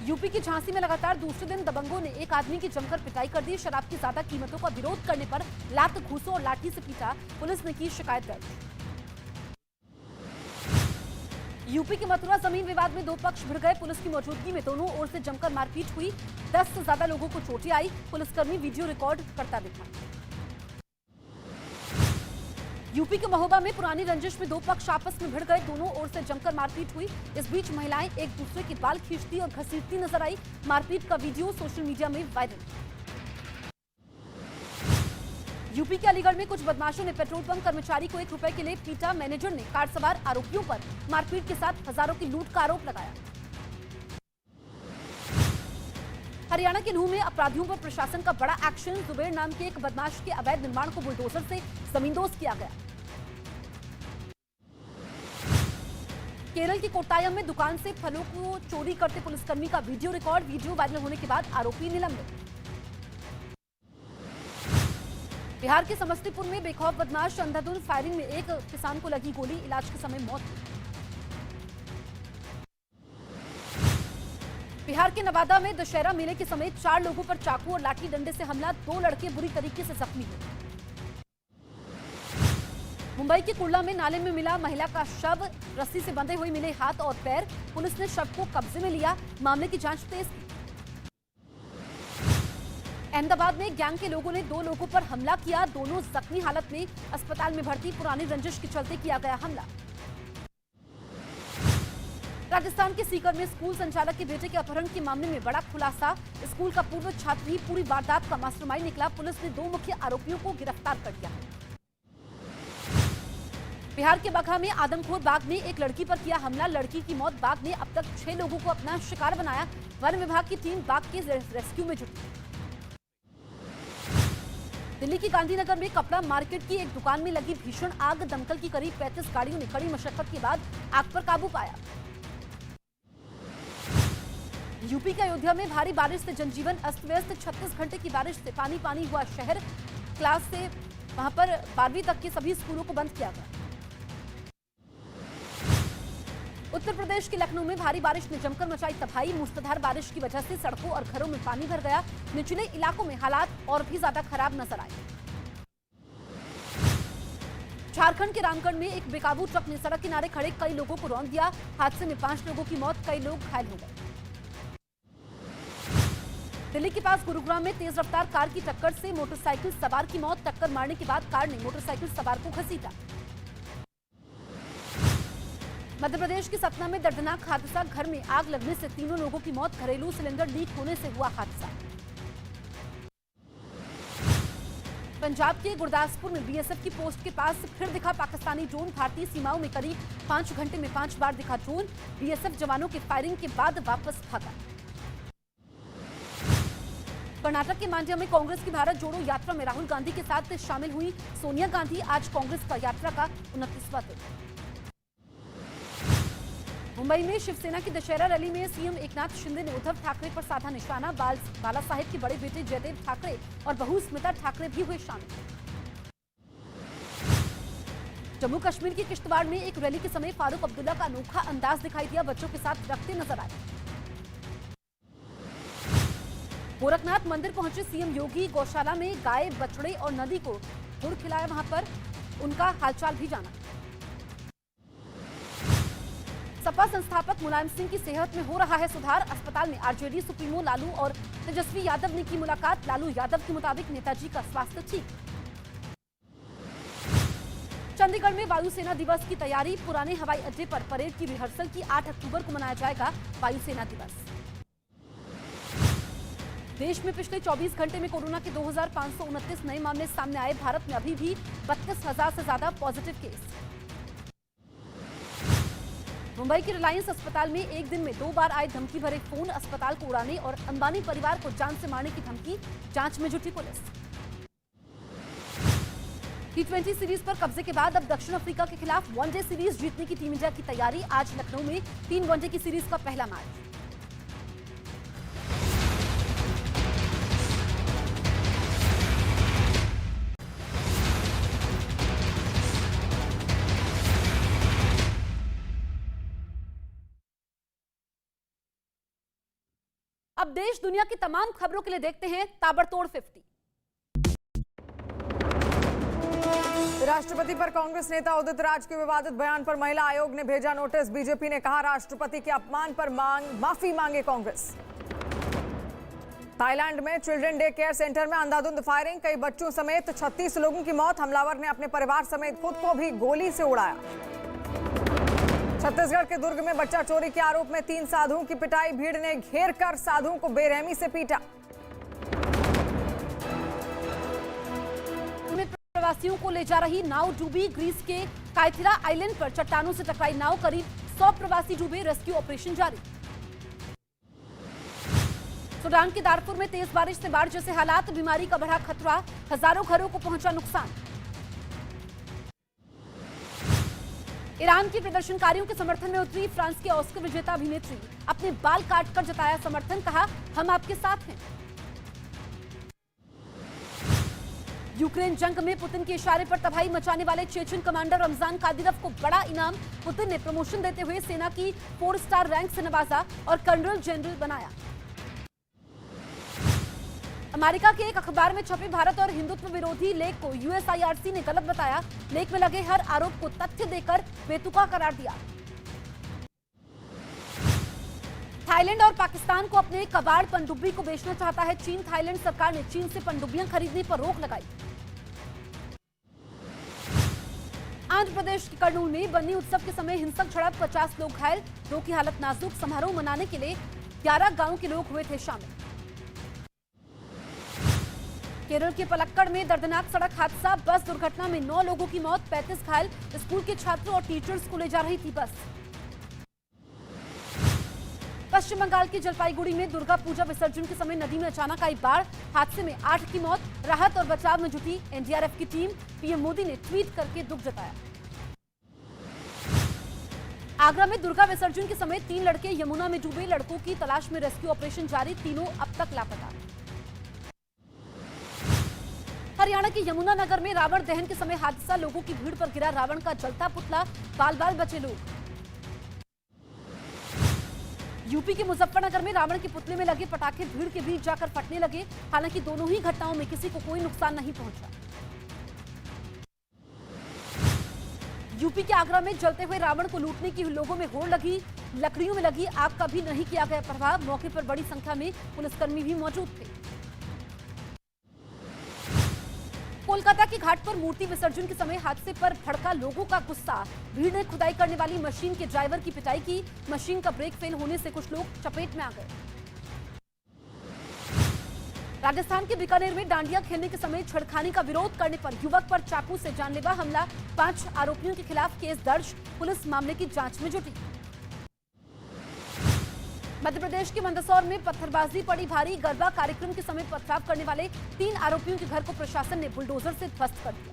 K: यूपी की झांसी में लगातार दूसरे दिन दबंगों ने एक आदमी की जमकर पिटाई कर दी, शराब की ज्यादा कीमतों का विरोध करने पर लात घूसों और लाठी से पीटा, पुलिस ने की शिकायत दर्ज। यूपी के मथुरा जमीन विवाद में 2 पक्ष भिड़ गए, पुलिस की मौजूदगी में दोनों ओर से जमकर मारपीट हुई, 10 से ज्यादा लोगों को चोटें आई, पुलिसकर्मी वीडियो रिकॉर्ड करता दिखा। यूपी के महोबा में पुरानी रंजिश में 2 पक्ष आपस में भिड़ गए, दोनों ओर से जमकर मारपीट हुई, इस बीच महिलाएं एक दूसरे के बाल खींचती और घसीटती नजर आई, मारपीट का वीडियो सोशल मीडिया में वायरल। यूपी के अलीगढ़ में कुछ बदमाशों ने पेट्रोल पंप कर्मचारी को 1 रुपए के लिए पीटा, मैनेजर ने कार सवार आरोपियों पर मारपीट के साथ हजारों की लूट का आरोप लगाया। हरियाणा के नूह में अपराधियों पर प्रशासन का बड़ा एक्शन, जुबेर नाम के एक बदमाश के अवैध निर्माण को बुलडोजर से जमींदोज किया गया। केरल के कोट्टायम में दुकान से फलों को चोरी करते पुलिसकर्मी का वीडियो रिकॉर्ड, वीडियो वायरल होने के बाद आरोपी निलंबित। बिहार के समस्तीपुर में बेखौफ बदमाश, अंधाधुंध फायरिंग में एक किसान को लगी गोली, इलाज के समय मौत हुई। बिहार के नवादा में दशहरा मेले के समय 4 लोगों पर चाकू और लाठी डंडे से हमला, 2 लड़के बुरी तरीके से जख्मी हुए। मुंबई के कुर्ला में नाले में मिला महिला का शव, रस्सी से बंधे हुए मिले हाथ और पैर, पुलिस ने शव को कब्जे में लिया, मामले की जांच तेज की। अहमदाबाद में गैंग के लोगों ने 2 लोगों पर हमला किया, दोनों जख्मी हालत में अस्पताल में भर्ती, पुरानी रंजिश के चलते किया गया हमला। राजस्थान के सीकर में स्कूल संचालक के बेटे के अपहरण के मामले में बड़ा खुलासा, स्कूल का पूर्व छात्र ही पूरी वारदात का मास्टरमाइंड निकला, पुलिस ने 2 मुख्य आरोपियों को गिरफ्तार कर लिया। बिहार के बगहा में आदमखोर बाघ ने एक लड़की पर किया हमला, लड़की की मौत, बाघ ने अब तक 6 लोगों को अपना शिकार बनाया, वन विभाग की टीम बाघ के रेस्क्यू में जुटी। दिल्ली की गांधीनगर में कपड़ा मार्केट की एक दुकान में लगी भीषण आग, दमकल की करीब 35 गाड़ियों ने कड़ी मशक्कत के बाद आग पर काबू पाया। यूपी के अयोध्या में भारी बारिश से जनजीवन अस्त व्यस्त, 36 घंटे की बारिश से पानी पानी हुआ शहर, क्लास से वहां पर 12वीं तक के सभी स्कूलों को बंद किया गया। उत्तर प्रदेश के लखनऊ में भारी बारिश ने जमकर मचाई तबाही, मूसलाधार बारिश की वजह से सड़कों और घरों में पानी भर गया, निचले इलाकों में हालात और भी ज्यादा खराब नजर आए। झारखंड के रामगढ़ में एक बेकाबू ट्रक ने सड़क किनारे खड़े कई लोगों को रौंद दिया, हादसे में 5 लोगों की मौत, कई लोग घायल हो गए। दिल्ली के पास गुरुग्राम में तेज रफ्तार कार की टक्कर से मोटरसाइकिल सवार की मौत, टक्कर मारने के बाद कार ने मोटरसाइकिल सवार को घसीटा। मध्य प्रदेश के सतना में दर्दनाक हादसा, घर में आग लगने से 3 लोगों की मौत, घरेलू सिलेंडर लीक होने से हुआ हादसा। पंजाब के गुरदासपुर में बीएसएफ की पोस्ट के पास फिर दिखा पाकिस्तानी ड्रोन, भारतीय सीमाओं में करीब 5 घंटे में 5 बार दिखा ड्रोन, बीएसएफ जवानों के फायरिंग के बाद वापस भागा। कर्नाटक के मांड्या में कांग्रेस की भारत जोड़ो यात्रा में राहुल गांधी के साथ शामिल हुई सोनिया गांधी। आज कांग्रेस का यात्रा का 29वां दिन। मुंबई में शिवसेना की दशहरा रैली में सीएम एकनाथ शिंदे ने उद्धव ठाकरे पर साधा निशाना। बाला साहेब के बड़े बेटे जयदेव ठाकरे और बहू स्मिता ठाकरे भी हुए शामिल। जम्मू कश्मीर के किश्तवाड़ में एक रैली के समय फारूक अब्दुल्ला का अनोखा अंदाज दिखाई दिया, बच्चों के साथ रखते नजर आए। गोरखनाथ मंदिर पहुंचे सीएम योगी, गौशाला में गाय, बछड़े और नदी को गुड़ खिलाया, वहां पर उनका हालचाल भी जाना। सपा संस्थापक मुलायम सिंह की सेहत में हो रहा है सुधार। अस्पताल में आरजेडी सुप्रीमो लालू और तेजस्वी यादव ने की मुलाकात। लालू यादव के मुताबिक नेताजी का स्वास्थ्य ठीक। चंडीगढ़ में वायुसेना दिवस की तैयारी। पुराने हवाई अड्डे पर परेड की रिहर्सल की। 8 अक्टूबर को मनाया जाएगा वायुसेना दिवस। देश में पिछले 24 घंटे में कोरोना के 2529 नए मामले सामने आए। भारत में अभी भी 32,000 से ज्यादा पॉजिटिव केस। मुंबई के रिलायंस अस्पताल में एक दिन में 2 बार आए धमकी भरे फोन। अस्पताल को उड़ाने और अंबानी परिवार को जान से मारने की धमकी। जांच में जुटी पुलिस। T20 सीरीज पर कब्जे के बाद अब दक्षिण अफ्रीका के खिलाफ वनडे सीरीज जीतने की टीम इंडिया की तैयारी। आज लखनऊ में 3 वनडे की सीरीज का पहला मैच। अब देश दुनिया की तमाम खबरों के लिए देखते हैं ताबड़तोड़ 50।
L: राष्ट्रपति पर कांग्रेस नेता उदित राज के विवादित बयान पर महिला आयोग ने भेजा नोटिस। बीजेपी ने कहा राष्ट्रपति के अपमान पर माफी मांगे कांग्रेस। थाईलैंड में चिल्ड्रन डे केयर सेंटर में अंधाधुंध फायरिंग, कई बच्चों समेत 36 लोगों की मौत। हमलावर ने अपने परिवार समेत खुद को भी गोली से उड़ाया। छत्तीसगढ़ के दुर्ग में बच्चा चोरी के आरोप में 3 साधुओं की पिटाई। भीड़ ने घेर कर साधुओं को बेरहमी से पीटा।
K: प्रवासियों को ले जा रही नाव डूबी। ग्रीस के काइथिरा आइलैंड पर चट्टानों से टकराई नाव। करीब 100 प्रवासी डूबे। रेस्क्यू ऑपरेशन जारी। सूडान के दारफुर में तेज बारिश से बाढ़ जैसे हालात। बीमारी का बढ़ा खतरा। हजारों घरों को पहुंचा नुकसान। ईरान की प्रदर्शनकारियों के समर्थन में उतरी फ्रांस के ऑस्कर विजेता अभिनेत्री। अपने बाल काटकर जताया समर्थन, कहा हम आपके साथ हैं। यूक्रेन जंग में पुतिन के इशारे पर तबाही मचाने वाले चेचन कमांडर रमजान कादिरोव को बड़ा इनाम। पुतिन ने प्रमोशन देते हुए सेना की 4 स्टार रैंक से नवाजा और कर्नल जनरल बनाया। अमेरिका के एक अखबार में छपे भारत और हिंदुत्व विरोधी लेख को यूएसआईआरसी ने गलत बताया। लेख में लगे हर आरोप को तथ्य देकर बेतुका करार दिया। थाईलैंड और पाकिस्तान को अपने कबाड़ पनडुब्बी को बेचना चाहता है चीन। थाईलैंड सरकार ने चीन से पनडुब्बियां खरीदने पर रोक लगाई। आंध्र प्रदेश के कर्नूल में बन्नी उत्सव के समय हिंसक झड़प, 50 लोग घायल, 2 की हालत नाजुक। समारोह मनाने के लिए 11 गांव के लोग हुए थे शामिल। केरल के पलक्कड़ में दर्दनाक सड़क हादसा। बस दुर्घटना में 9 लोगों की मौत, 35 घायल। स्कूल के छात्रों और टीचर्स को ले जा रही थी बस। पश्चिम बंगाल के जलपाईगुड़ी में दुर्गा पूजा विसर्जन के समय नदी में अचानक आई बाढ़। हादसे में 8 की मौत। राहत और बचाव में जुटी एनडीआरएफ की टीम। पीएम मोदी ने ट्वीट करके दुख जताया। आगरा में दुर्गा विसर्जन के समय 3 लड़के यमुना में डूबे। लड़कों की तलाश में रेस्क्यू ऑपरेशन जारी। तीनों अब तक लापता। हरियाणा के यमुनानगर में रावण दहन के समय हादसा। लोगों की भीड़ पर गिरा रावण का जलता पुतला। बाल बाल बचे लोग। यूपी के मुजफ्फरनगर में रावण के पुतले में लगे पटाखे भीड़ के बीच जाकर फटने लगे। हालांकि दोनों ही घटनाओं में किसी को कोई नुकसान नहीं पहुंचा। यूपी के आगरा में जलते हुए रावण को लूटने की लोगों में होड़ लगी। लकड़ियों में लगी आग का भी नहीं किया गया प्रभाव। मौके पर बड़ी संख्या में पुलिसकर्मी भी मौजूद थे। कोलकाता के घाट पर मूर्ति विसर्जन के समय हादसे पर भड़का लोगों का गुस्सा। भीड़ ने खुदाई करने वाली मशीन के ड्राइवर की पिटाई की। मशीन का ब्रेक फेल होने से कुछ लोग चपेट में आ गए। राजस्थान के बीकानेर में डांडिया खेलने के समय छेड़खानी का विरोध करने पर युवक पर चाकू से जानलेवा हमला। 5 आरोपियों के खिलाफ केस दर्ज। पुलिस मामले की जांच में जुटी। मध्य प्रदेश के मंदसौर में पत्थरबाजी पड़ी भारी। गरबा कार्यक्रम के समय पथराव करने वाले 3 आरोपियों के घर को प्रशासन ने बुलडोजर से ध्वस्त कर दिया।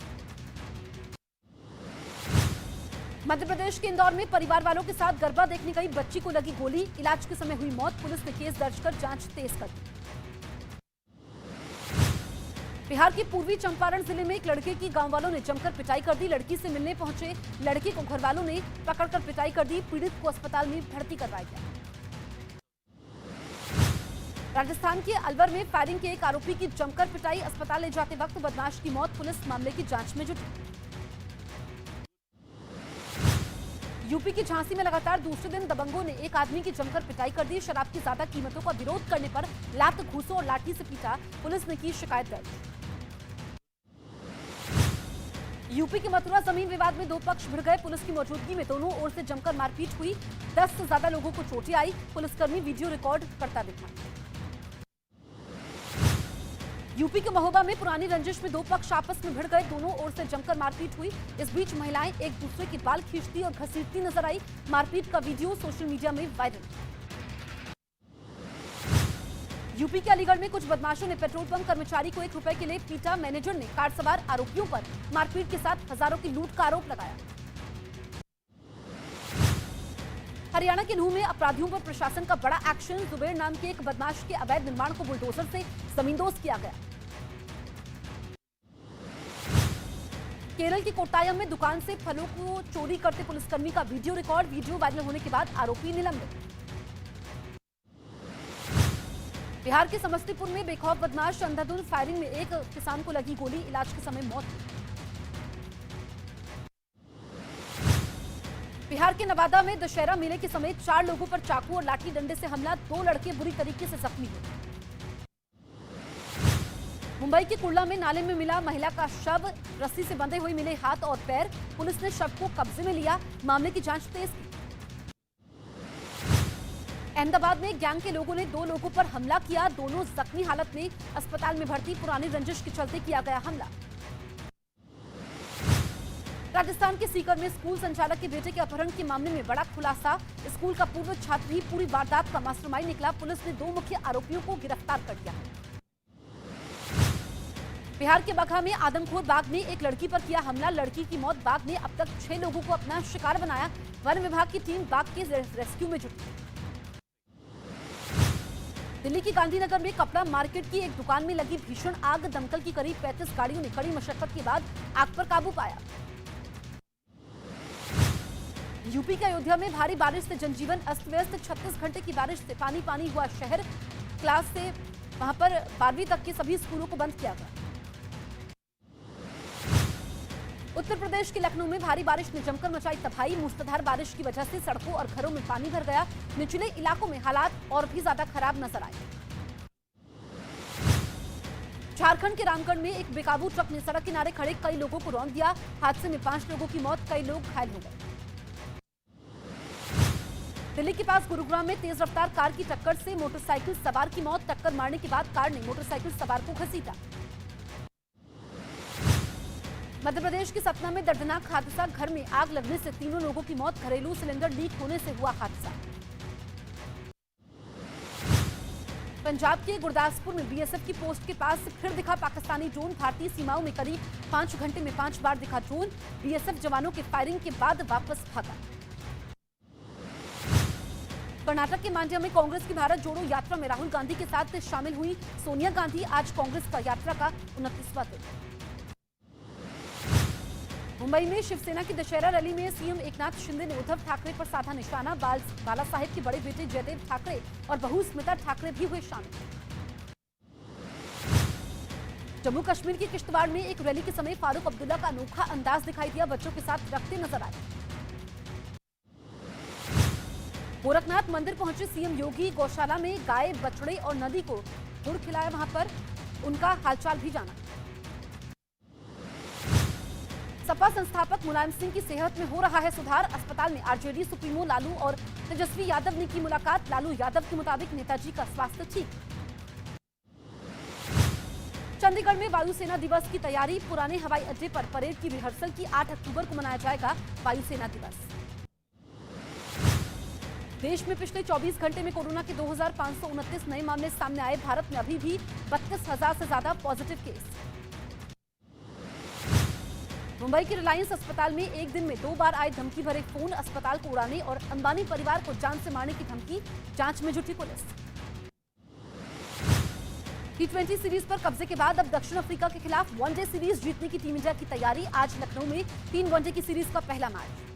K: मध्य प्रदेश के इंदौर में परिवार वालों के साथ गरबा देखने गई बच्ची को लगी गोली, इलाज के समय हुई मौत। पुलिस ने केस दर्ज कर जांच तेज कर दी। बिहार के पूर्वी चंपारण जिले में एक लड़के की गांव वालों ने जमकर पिटाई कर दी। लड़की से मिलने पहुंचे लड़के को घर वालों ने पकड़कर पिटाई कर दी। पीड़ित को अस्पताल में भर्ती करवाया गया। राजस्थान के अलवर में फायरिंग के एक आरोपी की जमकर पिटाई, अस्पताल ले जाते वक्त बदमाश की मौत। पुलिस मामले की जांच में जुटी। यूपी की झांसी में लगातार दूसरे दिन दबंगों ने एक आदमी की जमकर पिटाई कर दी। शराब की ज्यादा कीमतों का विरोध करने पर लात, घूंसों और लाठी से पीटा। पुलिस ने की शिकायत दर्ज। यूपी के मथुरा जमीन विवाद में 2 पक्ष भिड़ गए। पुलिस की मौजूदगी में दोनों ओर से जमकर मारपीट हुई। 10 से ज्यादा लोगों को चोटें आई। पुलिसकर्मी वीडियो रिकॉर्ड करता दिखा। यूपी के महोबा में पुरानी रंजिश में 2 पक्ष आपस में भिड़ गए। दोनों ओर से जमकर मारपीट हुई। इस बीच महिलाएं एक दूसरे के बाल खींचती और घसीटती नजर आई। मारपीट का वीडियो सोशल मीडिया में वायरल। यूपी के अलीगढ़ में कुछ बदमाशों ने पेट्रोल पंप कर्मचारी को 1 रुपए के लिए पीटा। मैनेजर ने कार सवार आरोपियों पर मारपीट के साथ हजारों की लूट का आरोप लगाया। हरियाणा के नूह में अपराधियों पर प्रशासन का बड़ा एक्शन। जुबेर नाम के एक बदमाश के अवैध निर्माण को बुलडोजर से जमींदोज किया गया। केरल के कोट्टायम में दुकान से फलों को चोरी करते पुलिसकर्मी का वीडियो रिकॉर्ड। वीडियो वायरल होने के बाद आरोपी निलंबित। बिहार के समस्तीपुर में बेखौफ बदमाश अंधाधुंध फायरिंग में एक किसान को लगी गोली, इलाज के समय मौत। बिहार के नवादा में दशहरा मेले के समय 4 लोगों पर चाकू और लाठी डंडे से हमला, 2 लड़के बुरी तरीके से जख्मी हुए। मुंबई के कुर्ला में नाले में मिला महिला का शव, रस्सी से बंधे हुए मिले हाथ और पैर। पुलिस ने शव को कब्जे में लिया, मामले की जांच तेज की। अहमदाबाद में गैंग के लोगों ने 2 लोगों पर हमला किया, दोनों जख्मी हालत में अस्पताल में भर्ती। पुरानी रंजिश के चलते किया गया हमला। राजस्थान के सीकर में स्कूल संचालक के बेटे के अपहरण के मामले में बड़ा खुलासा। स्कूल का पूर्व छात्र ही पूरी वारदात का मास्टरमाइंड निकला। पुलिस ने 2 मुख्य आरोपियों को गिरफ्तार कर लिया। बिहार के बगहा में आदमखोर बाघ ने एक लड़की पर किया हमला, लड़की की मौत। बाघ ने अब तक 6 लोगों को अपना शिकार बनाया। वन विभाग की टीम बाघ के रेस्क्यू में जुटी। दिल्ली की गांधीनगर में कपड़ा मार्केट की एक दुकान में लगी भीषण आग। दमकल की करीब 35 गाड़ियों ने कड़ी मशक्कत के बाद आग पर काबू पाया। यूपी के अयोध्या में भारी बारिश से जनजीवन अस्त व्यस्त। 36 घंटे की बारिश से पानी पानी हुआ शहर। क्लास से वहां पर 12वीं तक के सभी स्कूलों को बंद किया गया। उत्तर प्रदेश के लखनऊ में भारी बारिश ने जमकर मचाई तबाही। मूसलाधार बारिश की वजह से सड़कों और घरों में पानी भर गया। निचले इलाकों में हालात और भी ज्यादा खराब नजर आए। झारखंड के रामगढ़ में एक बेकाबू ट्रक ने सड़क किनारे खड़े कई लोगों को रौंद दिया। हादसे में 5 लोगों की मौत, कई लोग घायल हो गए। दिल्ली के पास गुरुग्राम में तेज रफ्तार कार की टक्कर से मोटरसाइकिल सवार की मौत। टक्कर मारने के बाद कार ने मोटरसाइकिल सवार को घसीटा। मध्य प्रदेश के सतना में दर्दनाक हादसा, घर में आग लगने से 3 लोगों की मौत। घरेलू सिलेंडर लीक होने से हुआ हादसा। पंजाब के गुरदासपुर में बीएसएफ की पोस्ट के पास फिर दिखा पाकिस्तानी ड्रोन। भारतीय सीमाओं में करीब 5 घंटे में 5 बार दिखा ड्रोन। बीएसएफ जवानों के फायरिंग के बाद वापस भागा। कर्नाटक के मांड्या में कांग्रेस की भारत जोड़ो यात्रा में राहुल गांधी के साथ शामिल हुई सोनिया गांधी। आज कांग्रेस का यात्रा का 29वां दिन। मुंबई में शिवसेना की दशहरा रैली में सीएम एकनाथ शिंदे ने उद्धव ठाकरे पर साधा निशाना। बाला साहेब के बड़े बेटे जयदेव ठाकरे और बहू स्मिता ठाकरे भी हुए शामिल। जम्मू कश्मीर के किश्तवाड़ में एक रैली के समय फारूक अब्दुल्ला का अनोखा अंदाज दिखाई दिया। बच्चों के साथ रखते नजर आए। गोरखनाथ मंदिर पहुंचे सीएम योगी। गौशाला में गाय, बछड़े और नदी को गुड़ खिलाया। वहां पर उनका हालचाल भी जाना। सपा संस्थापक मुलायम सिंह की सेहत में हो रहा है सुधार। अस्पताल में आरजेडी सुप्रीमो लालू और तेजस्वी यादव ने की मुलाकात। लालू यादव के मुताबिक नेताजी का स्वास्थ्य ठीक। चंडीगढ़ में वायुसेना दिवस की तैयारी। पुराने हवाई अड्डे पर परेड की रिहर्सल की। 8 अक्टूबर को मनाया जाएगा वायुसेना दिवस। देश में पिछले 24 घंटे में कोरोना के 2529 नए मामले सामने आए। भारत में अभी भी 32,000 से ज्यादा पॉजिटिव केस। मुंबई के रिलायंस अस्पताल में एक दिन में 2 बार आए धमकी भरे फोन, अस्पताल को उड़ाने और अंबानी परिवार को जान से मारने की धमकी, जांच में जुटी पुलिस। T20 सीरीज पर कब्जे के बाद अब दक्षिण अफ्रीका के खिलाफ वनडे सीरीज जीतने की टीम इंडिया की तैयारी। आज लखनऊ में 3 वनडे की सीरीज का पहला मैच।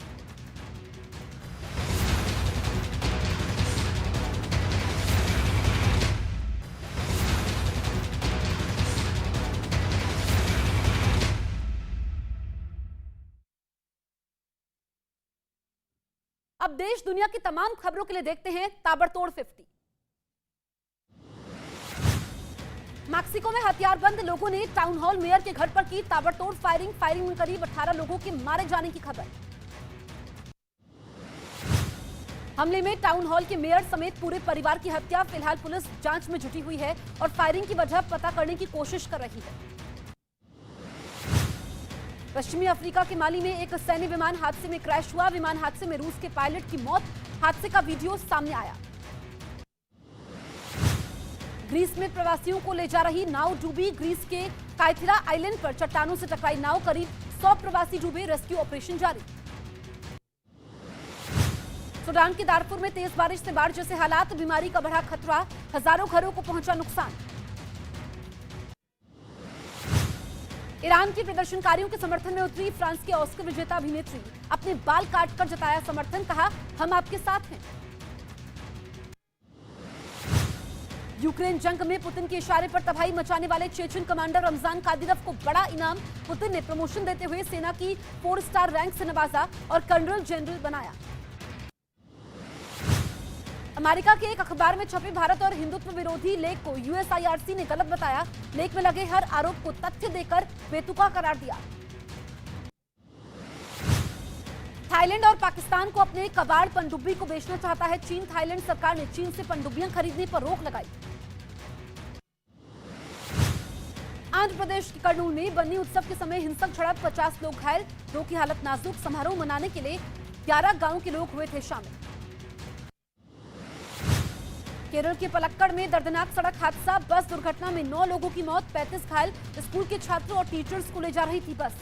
K: अब देश दुनिया की तमाम खबरों के लिए देखते हैं ताबड़तोड़ 50। मैक्सिको में हथियारबंद लोगों ने टाउन हॉल मेयर के घर पर की ताबड़तोड़ फायरिंग में करीब 18 लोगों के मारे जाने की खबर। हमले में टाउन हॉल के मेयर समेत पूरे परिवार की हत्या। फिलहाल पुलिस जांच में जुटी हुई है और फायरिंग की वजह पता करने की कोशिश कर रही है। पश्चिमी अफ्रीका के माली में एक सैन्य विमान हादसे में क्रैश हुआ। विमान हादसे में रूस के पायलट की मौत। हादसे का वीडियो सामने आया। ग्रीस में प्रवासियों को ले जा रही नाव डूबी। ग्रीस के काइथिरा आइलैंड पर चट्टानों से टकराई नाव, करीब 100 प्रवासी डूबे। रेस्क्यू ऑपरेशन जारी। सूडान के दारफुर में तेज बारिश से बाढ़ जैसे हालात। बीमारी का बढ़ा खतरा, हजारों घरों को पहुंचा नुकसान। ईरान के प्रदर्शनकारियों के समर्थन में उतरी फ्रांस के ऑस्कर विजेता अभिनेत्री। अपने बाल काटकर जताया समर्थन, कहा हम आपके साथ हैं। यूक्रेन जंग में पुतिन के इशारे पर तबाही मचाने वाले चेचन कमांडर रमजान कादिरोव को बड़ा इनाम। पुतिन ने प्रमोशन देते हुए सेना की 4 स्टार रैंक से नवाजा और कर्नल जनरल बनाया। अमेरिका के एक अखबार में छपे भारत और हिंदुत्व विरोधी लेख को यूएसआईआरसी ने गलत बताया। लेख में लगे हर आरोप को तथ्य देकर बेतुका करार दिया। थाईलैंड और पाकिस्तान को अपने कबाड़ पनडुब्बी को बेचना चाहता है चीन। थाईलैंड सरकार ने चीन से पनडुब्बियां खरीदने पर रोक लगाई। आंध्र प्रदेश के कर्नूल में बन्नी उत्सव के समय हिंसक झड़प, 50 लोग घायल, 2 की हालत नाजुक। समारोह मनाने के लिए 11 गांव के लोग हुए थे शामिल। केरल के पलक्कड़ में दर्दनाक सड़क हादसा, बस दुर्घटना में 9 लोगों की मौत, 35 घायल। स्कूल के छात्रों और टीचर्स को ले जा रही थी बस।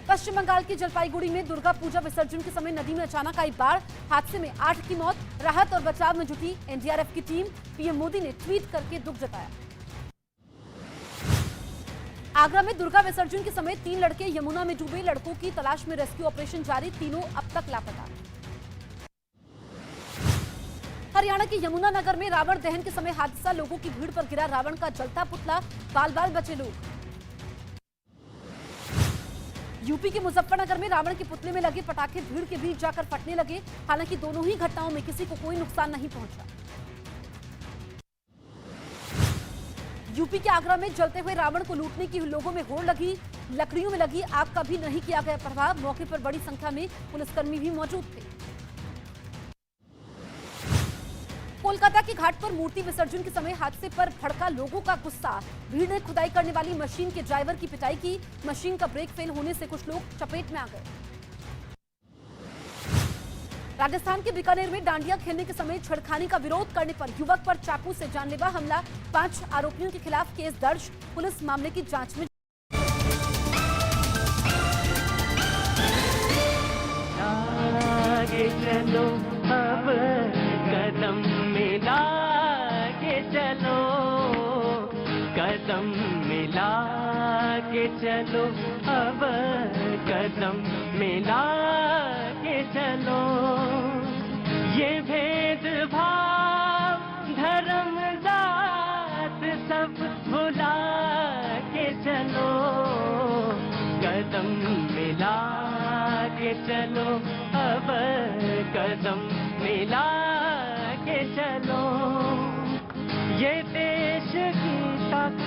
K: पश्चिम बंगाल के जलपाईगुड़ी में दुर्गा पूजा विसर्जन के समय नदी में अचानक आई बाढ़। हादसे में 8 की मौत। राहत और बचाव में जुटी एनडीआरएफ की टीम। पीएम मोदी ने ट्वीट करके दुख जताया। आगरा में दुर्गा विसर्जन के समय 3 लड़के यमुना में डूबे। लड़कों की तलाश में रेस्क्यू ऑपरेशन जारी, तीनों अब तक लापता। हरियाणा के यमुनानगर में रावण दहन के समय हादसा, लोगों की भीड़ पर गिरा रावण का जलता पुतला, बाल बाल बचे लोग। यूपी के मुजफ्फरनगर में रावण के पुतले में लगे पटाखे भीड़ के बीच जाकर फटने लगे। हालांकि दोनों ही घटनाओं में किसी को कोई नुकसान नहीं पहुंचा। यूपी के आगरा में जलते हुए रावण को लूटने की लोगों में होड़ लगी। लकड़ियों में लगी आग का भी नहीं किया गया प्रभाव। मौके पर बड़ी संख्या में पुलिसकर्मी भी मौजूद थे। कोलकाता के घाट पर मूर्ति विसर्जन के समय हादसे पर भड़का लोगों का गुस्सा। भीड़ ने खुदाई करने वाली मशीन के ड्राइवर की पिटाई की। मशीन का ब्रेक फेल होने से कुछ लोग चपेट में आ गए। राजस्थान के बीकानेर में डांडिया खेलने के समय छेड़खानी का विरोध करने पर युवक पर चाकू से जानलेवा हमला। 5 आरोपियों के खिलाफ केस दर्ज। पुलिस मामले की जांच में।
A: आगे चलो अब कदम मिला के चलो, कदम मिला के चलो, अब कदम मिला के चलो। ये भेदभाव धर्म जात सब भुला के चलो, कदम मिला के चलो, अब कदम मिला के चलो। ये देश की ताकत।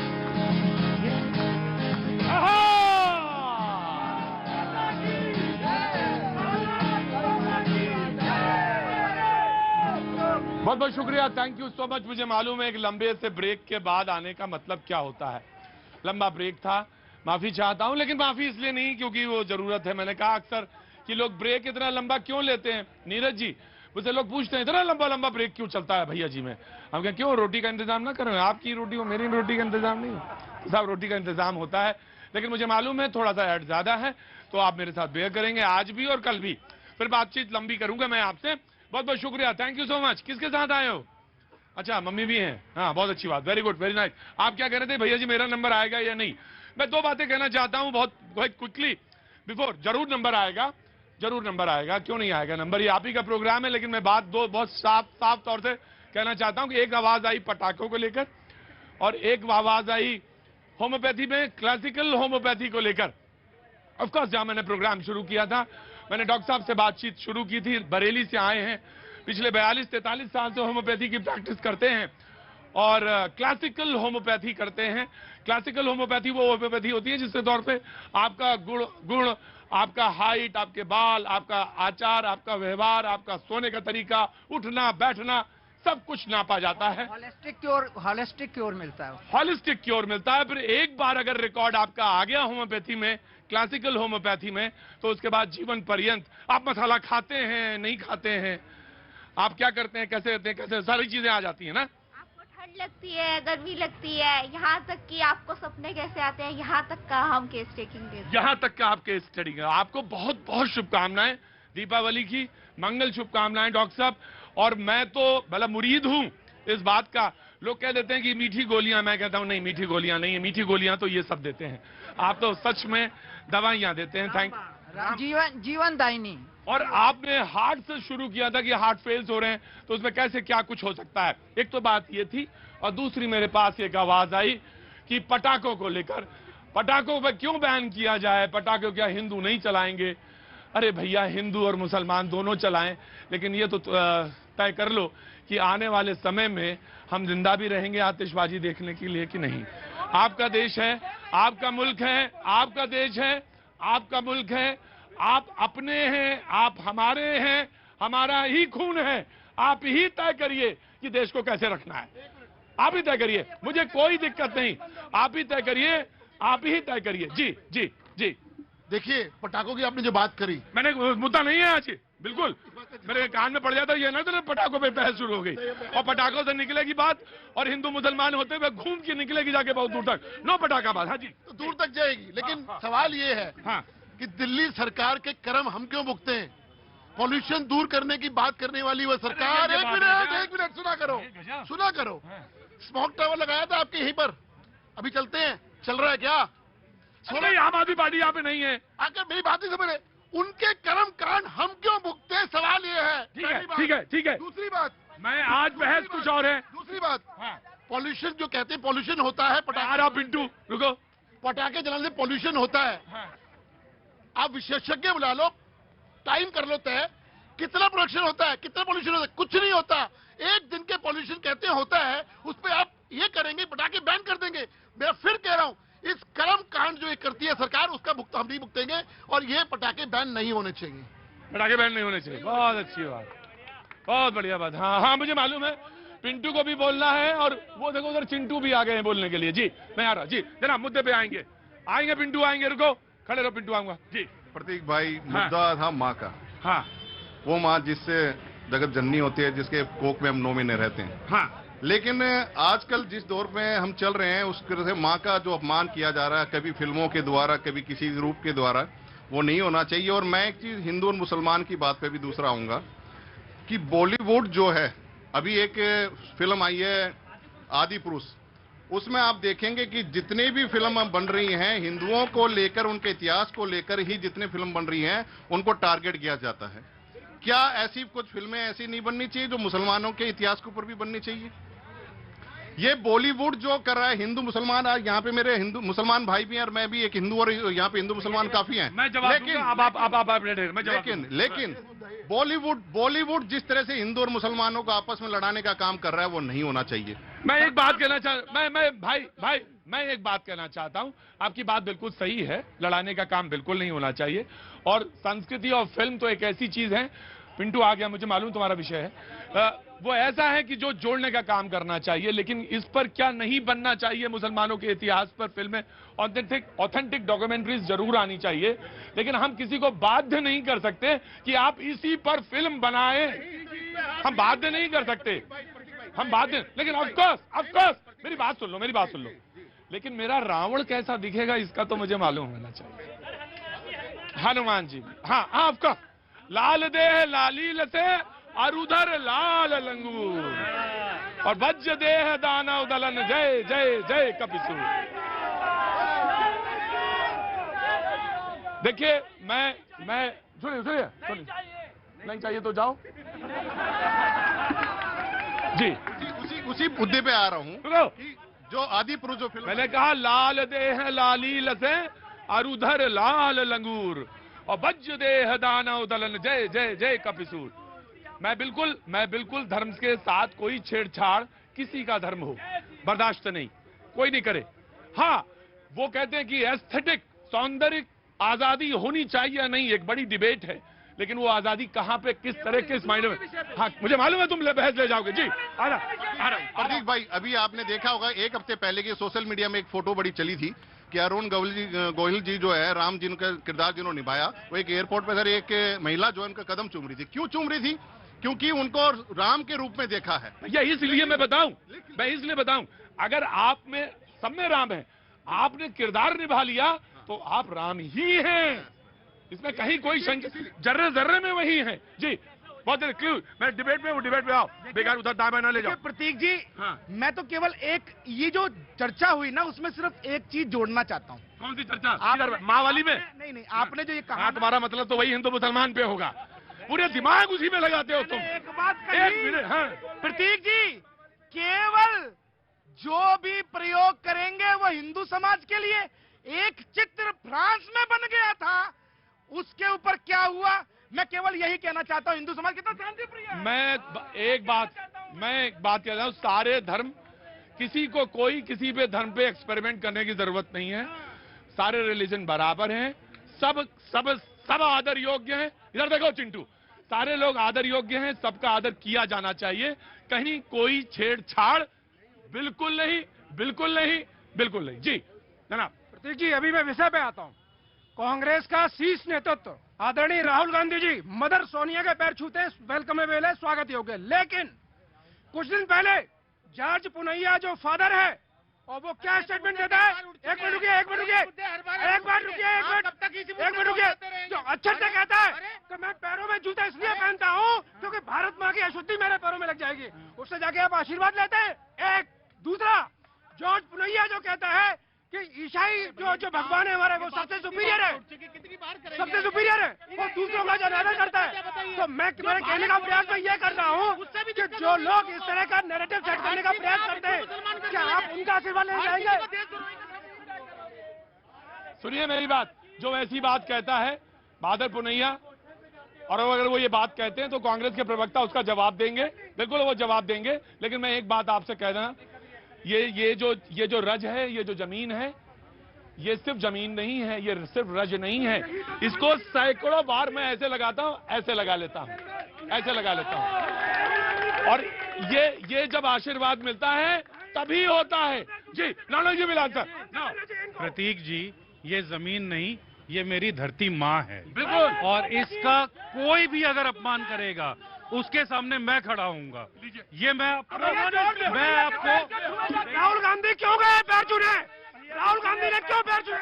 B: बहुत बहुत शुक्रिया, थैंक यू सो मच। मुझे मालूम है एक लंबे से ब्रेक के बाद आने का मतलब क्या होता है। लंबा ब्रेक था, माफी चाहता हूं, लेकिन माफी इसलिए नहीं क्योंकि वो जरूरत है। मैंने कहा अक्सर कि लोग ब्रेक इतना लंबा क्यों लेते हैं। नीरज जी, मुझसे लोग पूछते हैं इतना लंबा लंबा ब्रेक क्यों चलता है भैया जी में। हम कहें क्यों, रोटी का इंतजाम ना करें, आपकी रोटी हो मेरी रोटी का इंतजाम नहीं हो, तो साहब रोटी का इंतजाम होता है, लेकिन मुझे मालूम है थोड़ा सा ऐड ज्यादा है, तो आप मेरे साथ बेयर करेंगे आज भी और कल भी, फिर बातचीत लंबी करूंगा मैं आपसे। बहुत बहुत शुक्रिया, थैंक यू सो मच। किसके साथ आए हो? अच्छा, मम्मी भी हैं, हाँ बहुत अच्छी बात, वेरी गुड, वेरी नाइस। आप क्या कह रहे थे भैया जी, मेरा नंबर आएगा या नहीं? मैं दो बातें कहना चाहता हूं बहुत क्विकली बिफोर। जरूर नंबर आएगा, जरूर नंबर आएगा, क्यों नहीं आएगा नंबर, ये आप ही का प्रोग्राम है। लेकिन मैं बात दो बहुत साफ तौर से कहना चाहता हूं कि एक आवाज आई पटाखों को लेकर और एक आवाज आई होम्योपैथी में, क्लासिकल होम्योपैथी को लेकर। ऑफकोर्स जहां मैंने प्रोग्राम शुरू किया था, मैंने डॉक्टर साहब से बातचीत शुरू की थी, बरेली से आए हैं, पिछले 42-43 साल से होम्योपैथी की प्रैक्टिस करते हैं और क्लासिकल होम्योपैथी करते हैं। क्लासिकल होम्योपैथी वो होम्योपैथी होती है जिसके तौर पे आपका गुण, आपका हाइट, आपके बाल, आपका आचार, आपका व्यवहार, आपका सोने का तरीका, उठना बैठना, सब कुछ नापा जाता है।
C: हॉलिस्टिक क्योर मिलता है,
B: हॉलिस्टिक क्योर मिलता है। फिर एक बार अगर रिकॉर्ड आपका आ गया होम्योपैथी में, क्लासिकल होम्योपैथी में, तो उसके बाद जीवन पर्यंत आप मसाला खाते हैं नहीं खाते हैं, आप क्या करते हैं, कैसे रहते हैं, कैसे, सारी चीजें आ जाती है ना।
M: आपको ठंड लगती है, गर्मी लगती है, यहाँ तक कि आपको सपने कैसे आते हैं, यहाँ तक का हम केस टेकिंग देते हैं।
B: यहाँ तक का आप केस स्टडी करें। आपको बहुत बहुत शुभकामनाएं दीपावली की, मंगल शुभकामनाएं डॉक्टर साहब। और मैं तो भला मुरीद हूं इस बात का। लोग कह देते हैं कि मीठी गोलियां, मैं कहता हूं नहीं, मीठी गोलियां नहीं है, मीठी गोलियां तो ये सब देते हैं, आप तो सच में दवाइयां देते हैं। थैंक
C: जीवन दायिनी।
B: और आपने हार्ट से शुरू किया था कि हार्ट फेल्स हो रहे हैं, तो उसमें कैसे क्या कुछ हो सकता है, एक तो बात ये थी। और दूसरी मेरे पास एक आवाज आई कि पटाखों को लेकर, पटाखों पर क्यों बैन किया जाए, पटाखे क्या हिंदू नहीं चलाएंगे? अरे भैया, हिंदू और मुसलमान दोनों चलाएं, लेकिन ये तो तय कर लो कि आने वाले समय में हम जिंदा भी रहेंगे आतिशबाजी देखने के लिए कि नहीं। आपका देश है, आपका मुल्क है, आपका देश है, आपका मुल्क है, आप अपने हैं, आप हमारे हैं, हमारा ही खून है। आप ही तय करिए कि देश को कैसे रखना है, आप ही तय करिए, मुझे कोई दिक्कत नहीं, आप ही तय करिए, आप ही तय करिए। जी जी जी।
F: देखिए, पटाखों की आपने जो बात करी,
B: मैंने मुद्दा नहीं है आज, बिल्कुल मेरे कान में पड़ जाता ये ना, तो पटाखों पे बहस शुरू हो गई और पटाखों से निकलेगी बात और हिंदू मुसलमान होते हुए घूम के निकलेगी जाके बहुत दूर तक। नो पटाखा बात। हाँ जी,
F: तो दूर तक जाएगी। लेकिन सवाल ये है कि दिल्ली सरकार के कर्म हम क्यों भुगते हैं? पॉल्यूशन दूर करने की बात करने वाली वह सरकार, एक मिनट सुना करो। स्मोक टावर लगाया था आपके यहीं पर, अभी चलते हैं, चल रहा है क्या?
B: आम आदमी पार्टी यहाँ पे नहीं है।
F: आकर मेरी बात ही समझे, उनके कर्म कांड हम क्यों भुगते हैं, सवाल ये है।
B: ठीक है।
F: दूसरी बात,
B: मैं आज बहस कुछ और है।
F: दूसरी बात, पॉल्यूशन जो कहते हैं, पॉल्यूशन होता है,
B: पटाखा पिंटू रुको,
F: पटाखे जलाने से पॉल्यूशन होता है। आप विशेषज्ञ बुला लो, टाइम कर लो तय, कितना प्रोडक्शन होता है, कितना पॉल्यूशन होता है? कुछ नहीं होता। एक दिन के पॉल्यूशन कहते हैं होता है, उस पर आप ये करेंगे, पटाखे बैन कर देंगे। मैं फिर कह रहा हूं, इस कर्म कांड जो ये करती है सरकार, उसका भुगतान हम नहीं भुगतेंगे और ये पटाखे बैन नहीं होने चाहिए।
B: पटाखे बैन नहीं होने चाहिए, बहुत अच्छी बात, बहुत बढ़िया बात। हाँ, मुझे मालूम है पिंटू को भी बोलना है और वो देखो उधर चिंटू भी आ गए हैं बोलने के लिए। जी मैं आ रहा, जी जनाब मुद्दे पे आएंगे पिंटू आएंगे, रुको खड़े रहो, पिंटू आऊंगा जी।
J: प्रतीक भाई, मुद्दा था माँ का।
B: हाँ,
J: वो माँ जिससे जगत जननी होती है, जिसके कोख में हम 9 महीने रहते हैं।
B: हाँ,
J: लेकिन आजकल जिस दौर में हम चल रहे हैं, उस तरह से माँ का जो अपमान किया जा रहा है, कभी फिल्मों के द्वारा, कभी किसी रूप के द्वारा, वो नहीं होना चाहिए। और मैं एक चीज हिंदू और मुसलमान की बात पे भी दूसरा आऊंगा कि बॉलीवुड जो है, अभी एक फिल्म आई है आदि पुरुष, उसमें आप देखेंगे कि जितने भी फिल्म बन रही हैं, हिंदुओं को लेकर, उनके इतिहास को लेकर ही जितने फिल्म बन रही हैं, उनको टारगेट किया जाता है। क्या ऐसी कुछ फिल्में ऐसी नहीं बननी चाहिए जो मुसलमानों के इतिहास के ऊपर भी बननी चाहिए? ये बॉलीवुड जो कर रहा है, हिंदू मुसलमान, आज यहाँ पे मेरे हिंदू मुसलमान भाई भी हैं और मैं भी एक हिंदू, और यहाँ पे हिंदू मुसलमान काफी हैं। लेकिन बॉलीवुड जिस तरह से हिंदू और मुसलमानों को आपस में लड़ाने का काम कर रहा है, वो नहीं होना चाहिए।
B: मैं एक बात कहना मैं एक बात कहना चाहता हूं, आपकी बात बिल्कुल सही है, लड़ाने का काम बिल्कुल नहीं होना चाहिए। और संस्कृति और फिल्म तो एक ऐसी चीज है, पिंटू आ गया, मुझे मालूम तुम्हारा विषय है, वो ऐसा है कि जो जोड़ने का काम करना चाहिए, लेकिन इस पर क्या नहीं बनना चाहिए, मुसलमानों के इतिहास पर फिल्में, ऑथेंटिक डॉक्यूमेंट्रीज जरूर आनी चाहिए, लेकिन हम किसी को बाध्य नहीं कर सकते कि आप इसी पर फिल्म बनाएं। हम बाध्य नहीं कर सकते, हम बाध्य, लेकिन ऑफकोर्स मेरी बात सुन लो, लेकिन मेरा रावण कैसा दिखेगा इसका तो मुझे मालूम होना चाहिए। हनुमान जी, हाँ ऑफकोर्स, लाल देह लालील से और उधर लाल लंगूर और वज्र देह दानव दलन, जय जय जय कपिसूर। देखिए मैं सुनिए नहीं चाहिए तो जाओ जी।
J: उसी मुद्दे पे आ रहा हूँ, जो आदि पुरुष जो फिल्म,
B: मैंने कहा लाल देह लालील से और उधर लाल लंगूर और वज्र देह दानव दलन, जय जय जय कपिसूर। मैं बिल्कुल धर्म के साथ कोई छेड़छाड़, किसी का धर्म हो, बर्दाश्त नहीं, कोई नहीं करे। हाँ, वो कहते हैं कि एस्थेटिक, सौंदर्य आजादी होनी चाहिए या नहीं, एक बड़ी डिबेट है, लेकिन वो आजादी कहां पे, किस तरह, किस मायने में, हाँ मुझे मालूम है तुम बहस ले जाओगे जी।
J: प्रतीक भाई, अभी आपने देखा होगा एक हफ्ते पहले की सोशल मीडिया में एक फोटो बड़ी चली थी कि अरुण गोहिल जी जो है, राम जी का किरदार जिन्होंने निभाया, वो एक एयरपोर्ट पर सर एक महिला जो है उनका कदम चूम रही थी। क्यों चूम रही थी? क्योंकि उनको राम के रूप में देखा है।
B: इसलिए मैं बताऊं, अगर आप में, सब में राम है, आपने किरदार निभा लिया तो आप राम ही हैं, इसमें कहीं कोई शंका, जर्रे में वही है जी। बहुत क्यों, मैं डिबेट में आओ, बेकार उधर दाएं ना ले जाओ।
H: प्रतीक जी, हाँ। मैं तो केवल एक, ये जो चर्चा हुई ना, उसमें सिर्फ एक चीज जोड़ना चाहता हूँ।
B: कौन सी चर्चा? माँ वाली में?
H: नहीं, आपने जो ये कहा,
B: तुम्हारा मतलब तो वही हिंदू मुसलमान पे होगा, पूरे दिमाग उसी में लगाते हो तुम।
H: एक बात कही, हाँ। प्रतीक जी, केवल जो भी प्रयोग करेंगे वो हिंदू समाज के लिए। एक चित्र फ्रांस में बन गया था, उसके ऊपर क्या हुआ, मैं केवल यही कहना चाहता हूं, हिंदू समाज कितना शांतिप्रिय है।
B: मैं एक बात कह रहा हूं, सारे धर्म, किसी को कोई किसी पे धर्म पे एक्सपेरिमेंट करने की जरूरत नहीं है, सारे रिलीजन बराबर हैं, सब आदर योग्य हैं। इधर देखो चिंटू, सारे लोग आदर योग्य हैं, सबका आदर किया जाना चाहिए, कहीं कोई छेड़छाड़ बिल्कुल नहीं जी जनाब।
E: प्रतीक जी, अभी मैं विषय पे आता हूँ। कांग्रेस का शीर्ष नेतृत्व आदरणीय राहुल गांधी जी मदर सोनिया के पैर छूते हैं, वेलकमेबल है, स्वागत योग्य। लेकिन कुछ दिन पहले जॉर्ज पुनैया जो फादर है, और वो क्या स्टेटमेंट देता है, एक मिनट रुकिए, जो अच्छे से कहता है कि मैं पैरों में जूता इसलिए पहनता हूँ क्योंकि भारत माँ की अशुद्धि मेरे पैरों में लग जाएगी, उससे जाके आप आशीर्वाद लेते हैं। एक दूसरा, जॉर्ज पुनैया जो कहता है कि ईसाई जो भगवान है हमारा, वो सबसे सुपीरियर है, वो दूसरों का जनाजा करता है। तो मैं मेरे कहने का प्रयास मैं ये कर रहा हूँ कि जो लोग इस तरह का नैरेटिव सेट करने का प्रयास करते हैं, क्या आप उनका आशीर्वाद लेने जाएंगे?
B: सुनिए मेरी बात, जो ऐसी बात कहता है बहादुर पुनैया, और अगर वो ये बात कहते हैं तो कांग्रेस के प्रवक्ता उसका जवाब देंगे, बिल्कुल वो जवाब देंगे। लेकिन मैं एक बात आपसे कह रहा, ये जो रज है, ये जो जमीन है, ये सिर्फ जमीन नहीं है, ये सिर्फ रज नहीं है, इसको सैकड़ों बार मैं ऐसे लगाता हूं, ऐसे लगा लेता हूं, और ये जब आशीर्वाद मिलता है तभी होता है जी। नानो जी मिला सर।
G: प्रतीक जी, ये जमीन नहीं, ये मेरी धरती माँ है,
B: बिल्कुल,
G: और इसका कोई भी अगर अपमान करेगा उसके सामने मैं खड़ा होऊंगा। ये मैं आपको
E: राहुल गांधी क्यों गए पैर छूने? राहुल गांधी ने क्यों पैर छूने?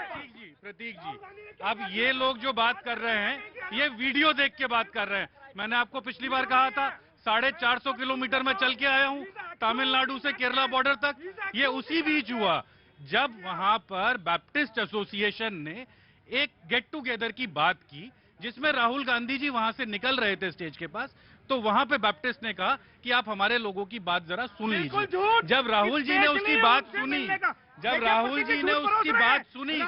G: प्रतीक जी, अब ये लोग जो बात कर रहे हैं, ये वीडियो देख के बात कर रहे हैं। मैंने आपको पिछली बार कहा था 450 किलोमीटर में चल के आया हूँ, तमिलनाडु से केरला बॉर्डर तक। ये उसी बीच हुआ जब वहां पर बैप्टिस्ट एसोसिएशन ने एक गेट टुगेदर की बात की, जिसमें राहुल गांधी जी वहां से निकल रहे थे स्टेज के पास, तो वहां पे बैप्टिस्ट ने कहा कि आप हमारे लोगों की बात जरा सुन लीजिए। जब राहुल जी ने उसकी बात सुनी,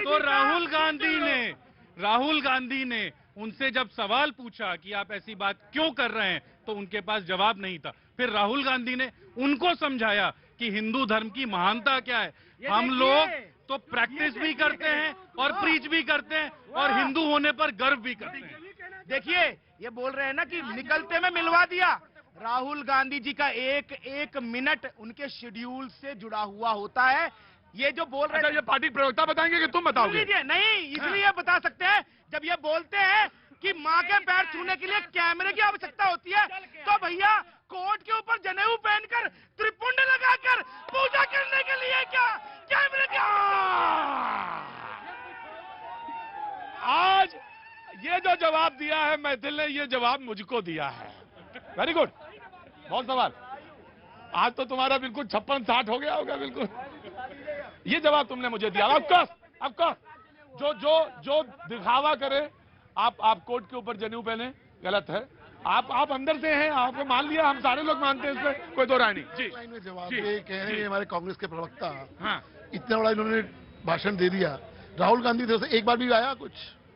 G: तो राहुल गांधी ने उनसे जब सवाल पूछा कि आप ऐसी बात क्यों कर रहे हैं, तो उनके पास जवाब नहीं था। फिर राहुल गांधी ने उनको समझाया कि हिंदू धर्म की महानता क्या है। हम लोग तो प्रैक्टिस भी करते हैं और प्रीच भी करते हैं और हिंदू होने पर गर्व भी करते हैं।
H: देखिए, ये बोल रहे हैं ना कि निकलते में मिलवा दिया। राहुल गांधी जी का एक एक मिनट उनके शेड्यूल से जुड़ा हुआ होता है। ये जो बोल रहे
B: अच्छा, ये पार्टी प्रवक्ता बताएंगे कि तुम बताओगे?
H: नहीं, इसलिए बता सकते हैं जब ये बोलते हैं कि माँ के पैर छूने के लिए कैमरे की आवश्यकता होती है, तो भैया कोर्ट के ऊपर जनेऊ पहनकर त्रिपुंड लगाकर पूजा करने के लिए क्या कैमरे की?
B: आज ये जो जवाब दिया है मैथिल ने, ये जवाब मुझको दिया है। वेरी गुड, बहुत सवाल। आज तो तुम्हारा बिल्कुल 56-60 हो गया होगा बिल्कुल। ये जवाब तुमने मुझे दिया। ऑफकोर्स जो दिखावा करे, आप कोर्ट के ऊपर जनेऊ पहने, गलत है। आप अंदर से हैं, आपको मान लिया, हम सारे लोग मानते हैं, इसमें कोई दो राय नहीं। जी,
F: लाइन में जवाब ये कह रहे हैं हमारे कांग्रेस के प्रवक्ता,
B: हाँ,
F: इतना बड़ा इन्होंने भाषण दे दिया, राहुल गांधी की तरफ से एक बार भी आया कुछ?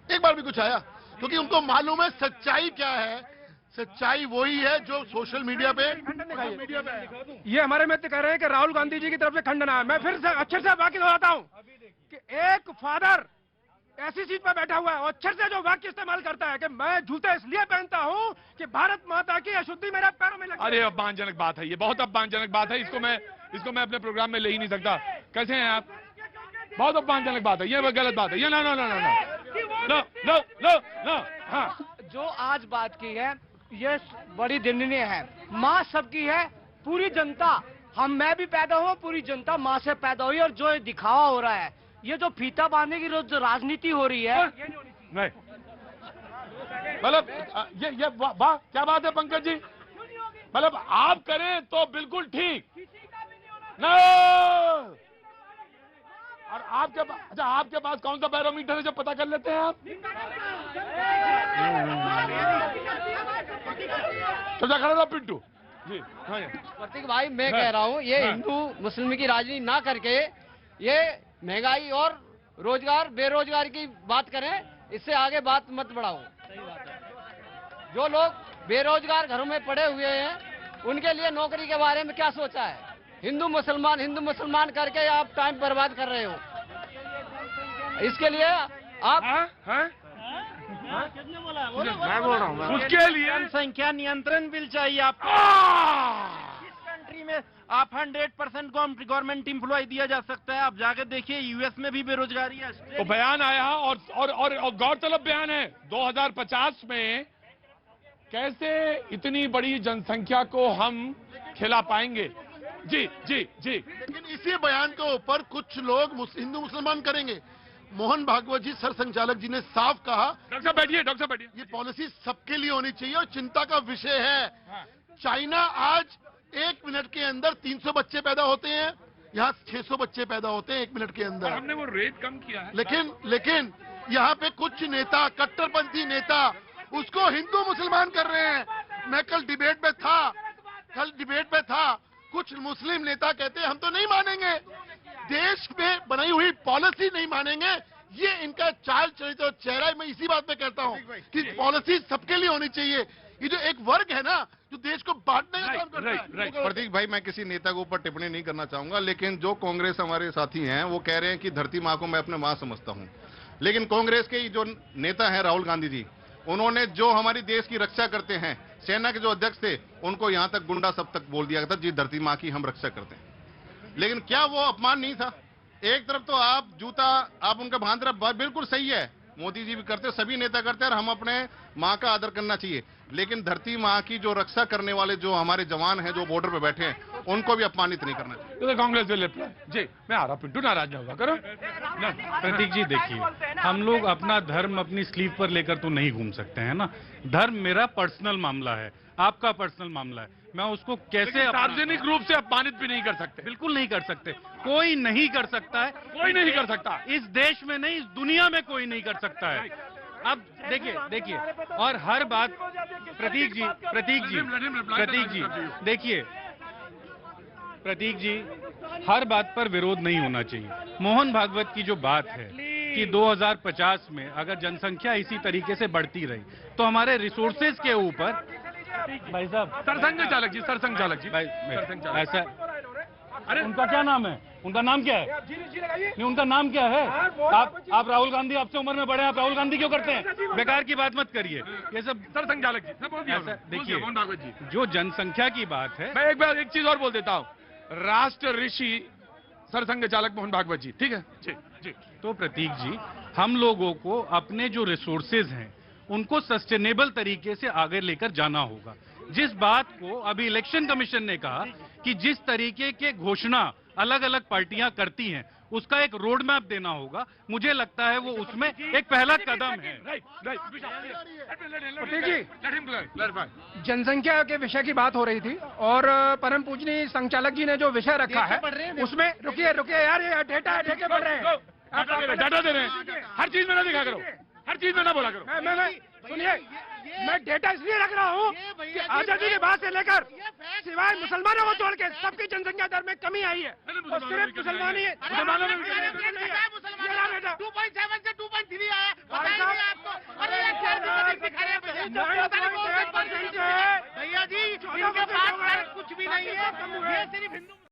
F: एक बार भी कुछ आया? क्योंकि उनको मालूम है सच्चाई क्या है। सच्चाई वही है जो सोशल मीडिया पे
E: ये हमारे मित्र कह रहे हैं कि राहुल गांधी जी की तरफ से खंडन है। मैं फिर से अच्छे से वाकिफ होता हूँ कि एक फादर ऐसी सीट पर बैठा हुआ है और अच्छे से जो वाक्य इस्तेमाल करता है कि मैं जूते इसलिए पहनता हूँ कि भारत माता की अशुद्धि मेरे पैरों में लगी।
B: अरे अपमानजनक बात है, ये बहुत अपमानजनक बात है। इसको मैं अपने प्रोग्राम में ले ही नहीं सकता। कैसे हैं आप? बहुत अपमानजनक बात है, ये गलत बात है, ये ना। हाँ,
A: जो आज बात की है ये बड़ी दंडनीय है। माँ सबकी है, पूरी जनता, मैं भी पैदा हुआ, पूरी जनता माँ से पैदा हुई। और जो दिखावा हो रहा है, ये जो फीता बांधने की जो राजनीति हो रही है,
B: नहीं, मतलब ये वाह, क्या बात है पंकज जी। मतलब आप करें तो बिल्कुल ठीक ना। और आपके पास कौन सा बैरोमीटर है जो पता कर लेते हैं आप? तो खड़ा था पिंटू जी। हाँ,
A: प्रतीक भाई, मैं कह रहा हूँ ये हिंदू मुस्लिम की राजनीति ना करके ये महंगाई और रोजगार बेरोजगार की बात करें, इससे आगे बात मत बढ़ाओ। जो लोग बेरोजगार घरों में पड़े हुए हैं उनके लिए नौकरी के बारे में क्या सोचा है? हिंदू मुसलमान करके आप टाइम बर्बाद कर रहे हो। इसके लिए आप
E: मैं बोल रहा हूँ,
B: उसके लिए
A: जनसंख्या नियंत्रण बिल चाहिए आपको।
H: इस कंट्री में आप 100% को गवर्नमेंट एम्प्लॉय दिया जा सकता है। आप जाके देखिए, यूएस में भी बेरोजगारी है।
B: तो बयान आया और गौरतलब बयान है 2050 में कैसे इतनी बड़ी जनसंख्या को हम खिला पाएंगे। जी।
F: लेकिन इसी बयान के ऊपर कुछ लोग हिंदू मुसलमान करेंगे। मोहन भागवत जी सर संचालक जी ने साफ कहा,
B: डॉक्टर साहब बैठिए,
F: ये पॉलिसी सबके लिए होनी चाहिए और चिंता का विषय है। चाइना आज 1 मिनट के अंदर 300 बच्चे पैदा होते हैं, यहाँ 600 बच्चे पैदा होते हैं 1 मिनट के अंदर।
B: हमने वो रेट कम किया है।
F: लेकिन यहाँ पे कुछ नेता, कट्टरपंथी नेता, उसको हिंदू मुसलमान कर रहे हैं। मैं कल डिबेट में था, कुछ मुस्लिम नेता कहते हैं हम तो नहीं मानेंगे, देश में बनाई हुई पॉलिसी नहीं मानेंगे। ये इनका चाल चरित्र और चेहरा है। मैं इसी बात पे कहता हूँ कि पॉलिसी सबके लिए होनी चाहिए। ये जो एक वर्ग है ना जो देश को बांटने का काम करता है।
J: प्रतीक भाई, मैं किसी नेता के ऊपर टिप्पणी नहीं करना चाहूंगा, लेकिन जो कांग्रेस हमारे साथी हैं वो कह रहे हैं कि धरती माँ को मैं अपने माँ समझता हूँ। लेकिन कांग्रेस के जो नेता हैं राहुल गांधी जी, उन्होंने जो हमारी देश की रक्षा करते हैं, सेना के जो अध्यक्ष थे, उनको यहां तक गुंडा सब तक बोल दिया था जी धरती माँ की हम रक्षा करते हैं। लेकिन क्या वो अपमान नहीं था? एक तरफ तो आप जूता आप उनका बांध रहे, बिल्कुल सही है, मोदी जी भी करते, सभी नेता करते हैं और हम अपने माँ का आदर करना चाहिए। लेकिन धरती माँ की जो रक्षा करने वाले जो हमारे जवान हैं जो बॉर्डर पे बैठे हैं, उनको भी अपमानित नहीं करना चाहिए।
B: कांग्रेस जी, मैं आ रहा, पिंटू नाराज ना होगा करो।
G: प्रतीक जी देखिए, हम लोग अपना धर्म अपनी स्लीव पर लेकर तो नहीं घूम सकते हैं ना। धर्म मेरा पर्सनल मामला है, आपका पर्सनल मामला है। मैं उसको कैसे
B: सार्वजनिक रूप से अपमानित भी नहीं कर सकते।
G: बिल्कुल नहीं कर सकते, कोई नहीं कर सकता है,
B: कोई नहीं कर सकता।
G: इस देश में नहीं, इस दुनिया में कोई नहीं कर सकता है। अब देखिए और हर बात प्रतीक जी देखिए, प्रतीक जी हर बात पर विरोध नहीं होना चाहिए। मोहन भागवत की जो बात है कि 2050 में अगर जनसंख्या इसी तरीके से बढ़ती रही तो हमारे रिसोर्सेज के ऊपर
B: भाई साहब सरसंघ चालक जी भाई ऐसा
G: उनका क्या नाम है? उनका नाम क्या है? नहीं, उनका नाम क्या है? आप राहुल गांधी आपसे उम्र में बड़े हैं, आप राहुल गांधी क्यों करते हैं? बेकार की बात मत करिए। ये सब
B: सरसंघचालक जी
G: देखिए,
B: मोहन भागवत जी,
G: जो जनसंख्या की बात है,
B: मैं एक बार एक चीज और बोल देता हूँ, राष्ट्र ऋषि सरसंघचालक मोहन भागवत जी, ठीक है जी जी।
G: तो प्रतीक जी, हम लोगों को अपने जो रिसोर्सेज हैं उनको सस्टेनेबल तरीके से आगे लेकर जाना होगा। जिस बात को अभी इलेक्शन कमीशन ने कहा कि जिस तरीके के घोषणा अलग अलग पार्टियां करती हैं उसका एक रोड मैप देना होगा, मुझे लगता है वो उसमें एक पहला कदम है।
E: प्रतीक जी, जनसंख्या के विषय की बात हो रही थी और परम पूजनीय संचालक जी ने जो विषय रखा है उसमें रुकिए यार, ये डेटा है, डेटा पढ़ रहे हैं,
B: डाटा दे रहे हैं, हर चीज में ना दिखा करो, हर चीज में ना बोला करो।
E: मैं सुनिए, मैं डेटा इसलिए रख रहा हूँ कि आजादी के बाद से लेकर सिवाय मुसलमानों को छोड़ के सबकी जनसंख्या दर में कमी आई है, और सिर्फ मुसलमान ही है। मुसलमानों में
I: 2.7 से 2.3 आया, भैया जी, इनके पास कुछ भी नहीं है, ये सिर्फ हिंदू